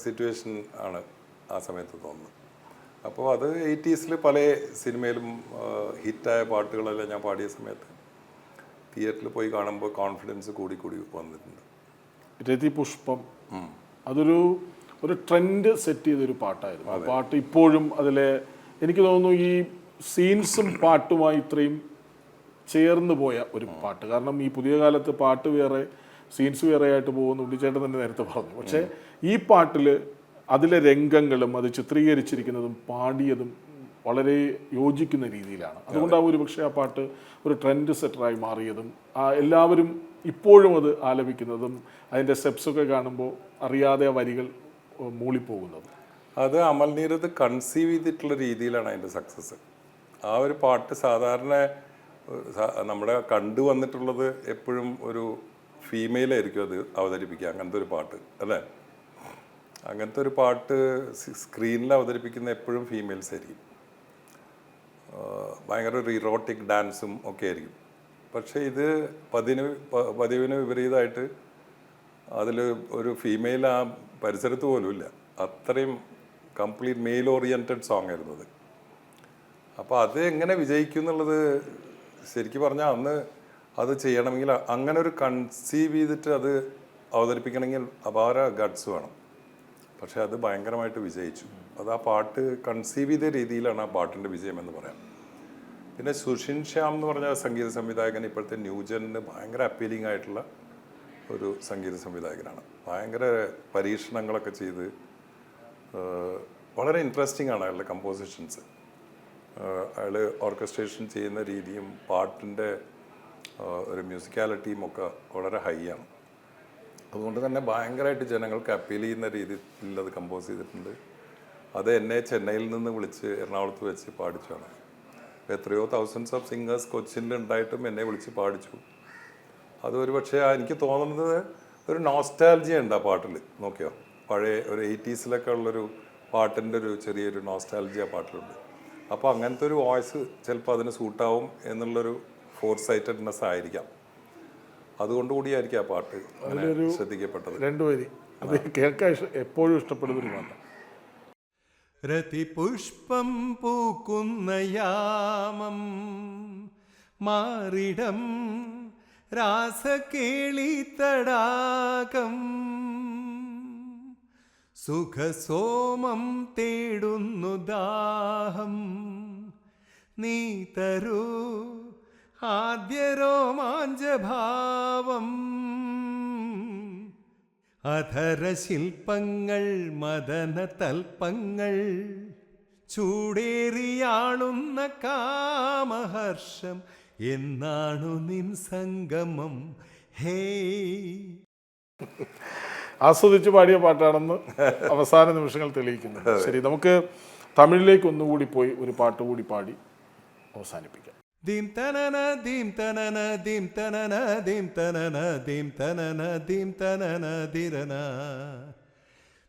സിറ്റുവേഷൻ ആണ് ആ സമയത്ത് തോന്നുന്നത്. അപ്പോൾ അത് 80s പല സിനിമയിലും ഹിറ്റായ പാട്ടുകളെല്ലാം ഞാൻ പാടിയ സമയത്ത് തിയേറ്ററിൽ പോയി കാണുമ്പോൾ കോൺഫിഡൻസ് കൂടി കൂടി വന്നിട്ടുണ്ട്. രതിപുഷ്പം ഒരു ട്രെൻഡ് സെറ്റ് ചെയ്തൊരു പാട്ടായിരുന്നു. ആ പാട്ട് ഇപ്പോഴും അതിലെ എനിക്ക് തോന്നുന്നു ഈ സീൻസും പാട്ടുമായി ഇത്രയും ചേർന്ന് പോയ ഒരു പാട്ട്. കാരണം ഈ പുതിയ കാലത്ത് പാട്ട് വേറെ സീൻസ് വേറെ ആയിട്ട് പോകുന്നു, ഉണ്ണിച്ചേട്ടൻ തന്നെ നേരത്തെ പറഞ്ഞു. പക്ഷേ ഈ പാട്ടിൽ അതിലെ രംഗങ്ങളും അത് ചിത്രീകരിച്ചിരിക്കുന്നതും പാടിയതും വളരെ യോജിക്കുന്ന രീതിയിലാണ്. അതുകൊണ്ടാണ് ഒരു പക്ഷേ ആ പാട്ട് ഒരു ട്രെൻഡ് സെറ്ററായി മാറിയതും എല്ലാവരും ഇപ്പോഴും അത് ആലപിക്കുന്നതും അതിൻ്റെ സ്റ്റെപ്സൊക്കെ കാണുമ്പോൾ അറിയാതെ ആ വരികൾ മൂളിപ്പോകുന്നത്. അത് അമൽ നീരദ് കൺസീവ് ചെയ്തിട്ടുള്ള രീതിയിലാണ് അതിൻ്റെ സക്സസ്. ആ ഒരു പാട്ട് സാധാരണ നമ്മുടെ കണ്ടുവന്നിട്ടുള്ളത് എപ്പോഴും ഒരു ഫീമെയിലായിരിക്കും അത് അവതരിപ്പിക്കുക, അങ്ങനത്തെ ഒരു പാട്ട് അല്ലേ. അങ്ങനത്തെ ഒരു പാട്ട് സ്ക്രീനിൽ അവതരിപ്പിക്കുന്ന എപ്പോഴും ഫീമെയിൽസ് ആയിരിക്കും. ഭയങ്കര ഒരു ഇറോട്ടിക് ഡാൻസും ഒക്കെ ആയിരിക്കും. പക്ഷേ ഇത് പതിവിന് വിപരീതമായിട്ട് അതിൽ ഒരു ഫീമെയിൽ ആ പരിസരത്ത് പോലും ഇല്ല. അത്രയും കംപ്ലീറ്റ് മെയിൽ ഓറിയൻറ്റഡ് സോങ് ആയിരുന്നു അത്. അപ്പോൾ അത് എങ്ങനെ വിജയിക്കും എന്നുള്ളത് ശരിക്കും പറഞ്ഞാൽ അന്ന് അത് ചെയ്യണമെങ്കിൽ അങ്ങനെ ഒരു കൺസീവ് ചെയ്തിട്ട് അത് അവതരിപ്പിക്കണമെങ്കിൽ അപാര ഗട്ട്സ് വേണം. പക്ഷെ അത് ഭയങ്കരമായിട്ട് വിജയിച്ചു. അത് ആ പാട്ട് കൺസീവ് ചെയ്ത രീതിയിലാണ് ആ പാട്ടിൻ്റെ വിജയം എന്ന് പറയാം. പിന്നെ സുഷിൻ ശ്യാം എന്ന് പറഞ്ഞ സംഗീത സംവിധായകൻ ഇപ്പോഴത്തെ ന്യൂജനിന് ഭയങ്കര അപ്പീലിംഗ് ആയിട്ടുള്ള ഒരു സംഗീത സംവിധായകനാണ്. ഭയങ്കര പരീക്ഷണങ്ങളൊക്കെ ചെയ്ത് വളരെ ഇൻട്രസ്റ്റിംഗ് ആണ് അയാളുടെ കമ്പോസിഷൻസ്. അയാൾ ഓർക്കസ്ട്രേഷൻ ചെയ്യുന്ന രീതിയും പാട്ടിൻ്റെ ഒരു മ്യൂസിക്കാലിറ്റിയും ഒക്കെ വളരെ ഹൈ ആണ്. അതുകൊണ്ട് തന്നെ ഭയങ്കരമായിട്ട് ജനങ്ങൾക്ക് അപ്പീൽ ചെയ്യുന്ന രീതിയിൽ അത് കമ്പോസ് ചെയ്തിട്ടുണ്ട്. അത് എന്നെ ചെന്നൈയിൽ നിന്ന് വിളിച്ച് എറണാകുളത്ത് വെച്ച് പാടിച്ചാണ്. എത്രയോ തൗസൻഡ്സ് ഓഫ് സിംഗേഴ്സ് കൊച്ചിയിൽ ഉണ്ടായിട്ടും എന്നെ വിളിച്ച് പാടിച്ചു. അതൊരു പക്ഷേ എനിക്ക് തോന്നുന്നത് ഒരു നോസ്റ്റാൾജിയ ഉണ്ട് ആ പാട്ടിൽ. നോക്കിയോ, പഴയ ഒരു 80s ഉള്ളൊരു പാട്ടിൻ്റെ ഒരു ചെറിയൊരു നോസ്റ്റാൾജിയ പാട്ടിലുണ്ട്. അപ്പോൾ അങ്ങനത്തെ ഒരു വോയിസ് ചിലപ്പോൾ അതിന് സൂട്ടാവും എന്നുള്ളൊരു ഫോർസൈറ്റഡ്നെസ് ആയിരിക്കാം. അതുകൊണ്ടുകൂടിയായിരിക്കും ആ പാട്ട് ശ്രദ്ധിക്കപ്പെട്ടത്. രണ്ടുപേരി അത് കേൾക്കാൻ എപ്പോഴും ഇഷ്ടപ്പെടുന്ന ഒരു പാട്ട്. രതിപുഷ്പം പൂക്കുന്ന യാമം മാറിടം രാസകേളിത്തടാകം സുഖസോമം തേടുന്നു ദാഹം നീ തരൂ ആദ്യ രോമാഞ്ചഭാവം അധരശില്പങ്ങൾ മദന തൽപ്പങ്ങൾ ചൂടേറിയാളുന്ന കാമഹർഷം എന്നാണു നിൻ സംഗമം ഹേ. ആസ്വദിച്ച് പാടിയ പാട്ടാണെന്ന് അവസാന നിമിഷങ്ങൾ തെളിയിക്കുന്നു. ശരി, നമുക്ക് തമിഴിലേക്ക് ഒന്നുകൂടി പോയി ഒരു പാട്ട് കൂടി പാടി അവസാനിപ്പിക്കാം. ദീം തനന ദീം തനന ദീം തനന ദീം തനന ദീം തനന ദീം തനന ദിരന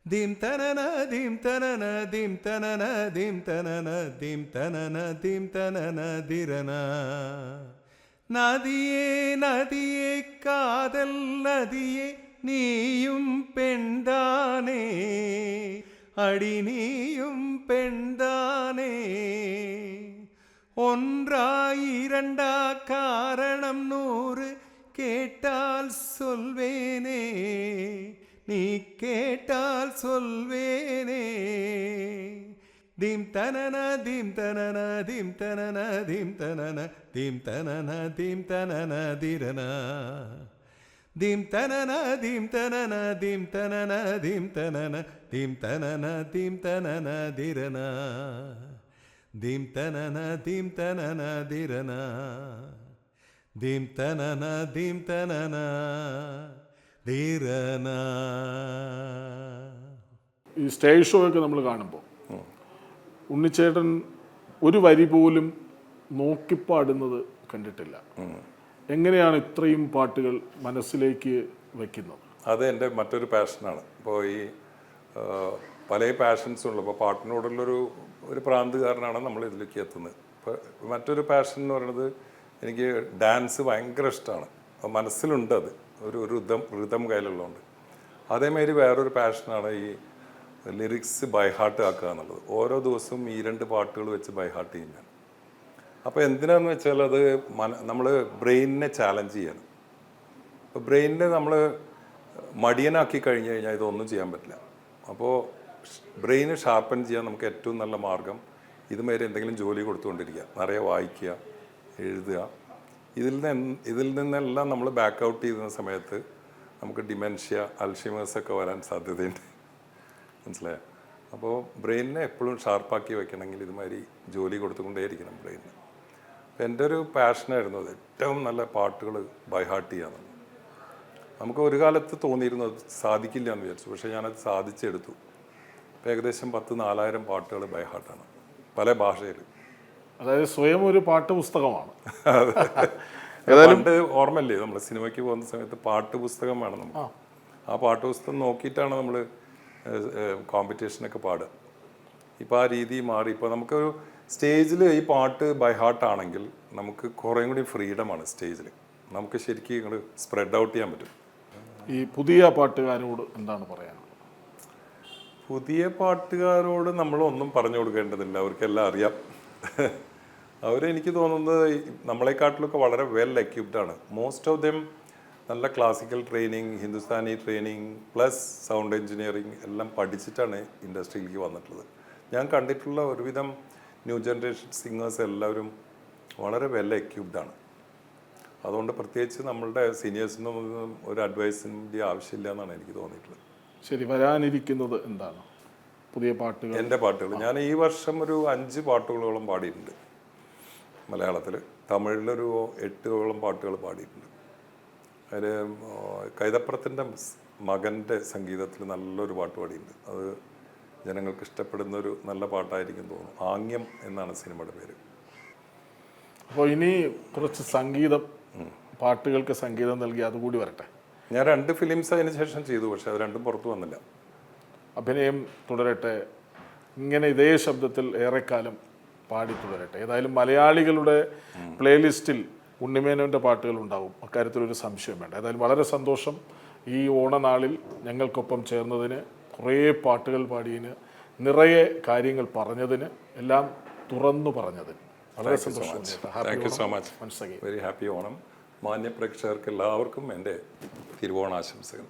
ദീം തനന ദീം തനന ദീം തനന ദീം തനന ദീം തനന ദീം തനന ദിരന നദിയേ നദിയേ കാതൽ നദിയേ നീയും പെൺതാനേ അടി നീയും പെൺതാനേ ஒன்றாயிரண்டா காரணம் 100 கேட்டால் சொல்வேனே நீ கேட்டால் சொல்வேனே தீம் தனன தீம் தனன தீம் தனன தீம் தனன தீம் தனன தீம் தனன திரனா தீம் தனன தீம் தனன தீம் தனன தீம் தனன தீம் தனன தீம் தனன திரனா ദീം തനന ദീം തനന ദിരന ദീം തനന ദീം തനന ദിരന. ഈ സ്റ്റേജ് ഷോ ഒക്കെ നമ്മൾ കാണുമ്പോൾ ഉണ്ണിച്ചേട്ടൻ ഒരു വരി പോലും നോക്കിപ്പാടുന്നത് കണ്ടിട്ടില്ല. എങ്ങനെയാണ് ഇത്രയും പാട്ടുകൾ മനസ്സിലേക്ക് വയ്ക്കുന്നത്? അത് എൻ്റെ മറ്റൊരു പാഷനാണ്. ഇപ്പോൾ ഈ പല പാഷൻസും ഉള്ളു. അപ്പോൾ പാട്ടിനോടുള്ളൊരു പ്രാന്തുകാരനാണ് നമ്മൾ ഇതിലേക്ക് എത്തുന്നത്. ഇപ്പോൾ മറ്റൊരു പാഷൻ എന്ന് പറയുന്നത് എനിക്ക് ഡാൻസ് ഭയങ്കര ഇഷ്ടമാണ്. മനസ്സിലുണ്ട് അത്, ഒരു ഋതം കയ്യിലുള്ളതുകൊണ്ട്. അതേമാതിരി വേറൊരു പാഷനാണ് ഈ ലിറിക്സ് ബൈ ഹാർട്ട് ആക്കുക എന്നുള്ളത്. ഓരോ ദിവസവും ഈ 2 പാട്ടുകൾ വെച്ച് ബൈ ഹാർട്ട് ചെയ്യും ഞാൻ. അപ്പോൾ എന്തിനാന്ന് വെച്ചാൽ അത് നമ്മൾ ബ്രെയിനിനെ ചാലഞ്ച് ചെയ്യണം. അപ്പോൾ ബ്രെയിനിനെ നമ്മൾ മടിയനാക്കി കഴിഞ്ഞ് കഴിഞ്ഞാൽ ഇതൊന്നും ചെയ്യാൻ പറ്റില്ല. അപ്പോൾ ബ്രെയിന് ഷാർപ്പൻ ചെയ്യാൻ നമുക്ക് ഏറ്റവും നല്ല മാർഗം ഇതുമാതിരി എന്തെങ്കിലും ജോലി കൊടുത്തുകൊണ്ടിരിക്കുക, നിറയെ വായിക്കുക, എഴുതുക. ഇതിൽ നിന്നെല്ലാം നമ്മൾ ബാക്ക് ഔട്ട് ചെയ്യുന്ന സമയത്ത് നമുക്ക് ഡിമെൻഷ്യ, അൽഷിമേഴ്സൊക്കെ വരാൻ സാധ്യതയുണ്ട്. മനസ്സിലായോ? അപ്പോൾ ബ്രെയിനിനെ എപ്പോഴും ഷാർപ്പാക്കി വെക്കണമെങ്കിൽ ഇതുമാതിരി ജോലി കൊടുത്തുകൊണ്ടേയിരിക്കണം ബ്രെയിനിന്. അപ്പോൾ എൻ്റെ ഒരു പാഷനായിരുന്നു അത്, ഏറ്റവും നല്ല പാട്ടുകൾ ബൈ ഹാർട്ട് ചെയ്യാന്നുള്ളത്. നമുക്ക് ഒരു കാലത്ത് തോന്നിയിരുന്നു അത് സാധിക്കില്ല എന്ന് വിചാരിച്ചു, പക്ഷേ ഞാനത് സാധിച്ചെടുത്തു. ഇപ്പോൾ ഏകദേശം 10,000-4,000 പാട്ടുകൾ ബൈ ഹാർട്ടാണ്, പല ഭാഷയിൽ. അതായത് സ്വയം ഒരു പാട്ട് പുസ്തകമാണ്. പണ്ട് ഓർമ്മയില്ലേ, നമ്മൾ സിനിമയ്ക്ക് പോകുന്ന സമയത്ത് പാട്ട് പുസ്തകം വേണം നമുക്ക്. ആ പാട്ട് പുസ്തകം നോക്കിയിട്ടാണ് നമ്മൾ കോമ്പറ്റീഷനൊക്കെ പാടുക. ഇപ്പോൾ ആ രീതി മാറി. ഇപ്പോൾ നമുക്കൊരു സ്റ്റേജിൽ ഈ പാട്ട് ബൈ ഹാർട്ടാണെങ്കിൽ നമുക്ക് കുറേ കൂടി ഫ്രീഡമാണ് സ്റ്റേജിൽ. നമുക്ക് ശരിക്കും ഇങ്ങോട്ട് സ്പ്രെഡ് ഔട്ട് ചെയ്യാൻ പറ്റും. ഈ പുതിയ പാട്ടുകാരോട് എന്താണ് പറയാനുള്ളത്? പുതിയ പാട്ടുകാരോട് നമ്മളൊന്നും പറഞ്ഞു കൊടുക്കേണ്ടതില്ല, അവർക്കെല്ലാം അറിയാം. അവരെനിക്ക് തോന്നുന്നത് നമ്മളെക്കാട്ടിലൊക്കെ വളരെ വെൽ എക്യുപ്ഡ് ആണ്. മോസ്റ്റ് ഓഫ് ദം നല്ല classical training, Hindustani training plus sound engineering എല്ലാം പഠിച്ചിട്ടാണ് ഇൻഡസ്ട്രിയിലേക്ക് വന്നിട്ടുള്ളത്. ഞാൻ കണ്ടിട്ടുള്ള ഒരുവിധം ന്യൂ ജനറേഷൻ സിംഗേഴ്സ് എല്ലാവരും വളരെ വെൽ എക്യുപ്ഡ് ആണ്. അതുകൊണ്ട് പ്രത്യേകിച്ച് നമ്മളുടെ സീനിയേഴ്സിനും ഒരു അഡ്വൈസിൻ്റെ ആവശ്യമില്ല എന്നാണ് എനിക്ക് തോന്നിയിട്ടുള്ളത്. ശരി, വരാനിരിക്കുന്നത് എന്താണ്? പുതിയ പാട്ടുകൾ? എൻ്റെ പാട്ടുകൾ ഞാൻ ഈ വർഷം ഒരു 5 പാട്ടുകളോളം പാടിയിട്ടുണ്ട് മലയാളത്തിൽ. തമിഴിലൊരു 8ഓളം പാട്ടുകൾ പാടിയിട്ടുണ്ട്. അതിൽ കൈതപ്രത്തിൻ്റെ മകൻ്റെ സംഗീതത്തിൽ നല്ലൊരു പാട്ട് പാടിയിട്ടുണ്ട്. അത് ജനങ്ങൾക്ക് ഇഷ്ടപ്പെടുന്ന ഒരു നല്ല പാട്ടായിരിക്കും തോന്നുന്നു. ആംഗ്യം എന്നാണ് സിനിമയുടെ പേര്. അപ്പോൾ ഇനി കുറച്ച് സംഗീതം, പാട്ടുകൾക്ക് സംഗീതം നൽകി അതുകൂടി വരട്ടെ. ഞാൻ 2 ഫിലിംസ് അതിന് ശേഷം ചെയ്തു, പക്ഷെ അത് രണ്ടും പുറത്തു വന്നില്ല. അഭിനയം തുടരട്ടെ, ഇങ്ങനെ ഇതേ ശബ്ദത്തിൽ ഏറെക്കാലം പാടി തുടരട്ടെ. ഏതായാലും മലയാളികളുടെ പ്ലേലിസ്റ്റിൽ ഉണ്ണിമേനോൻ്റെ പാട്ടുകൾ ഉണ്ടാവും, അക്കാര്യത്തിലൊരു സംശയം വേണ്ട. ഏതായാലും വളരെ സന്തോഷം ഈ ഓണനാളിൽ ഞങ്ങൾക്കൊപ്പം ചേർന്നതിന്, കുറേ പാട്ടുകൾ പാടിയതിന്, നിറയെ കാര്യങ്ങൾ പറഞ്ഞതിന്, എല്ലാം തുറന്നു പറഞ്ഞതിന് വളരെ സന്തോഷം. Thank you so much. Very happy Onam. മാന്യ പ്രേക്ഷകർക്ക് എല്ലാവർക്കും എൻ്റെ തിരുവോണാശംസകൾ.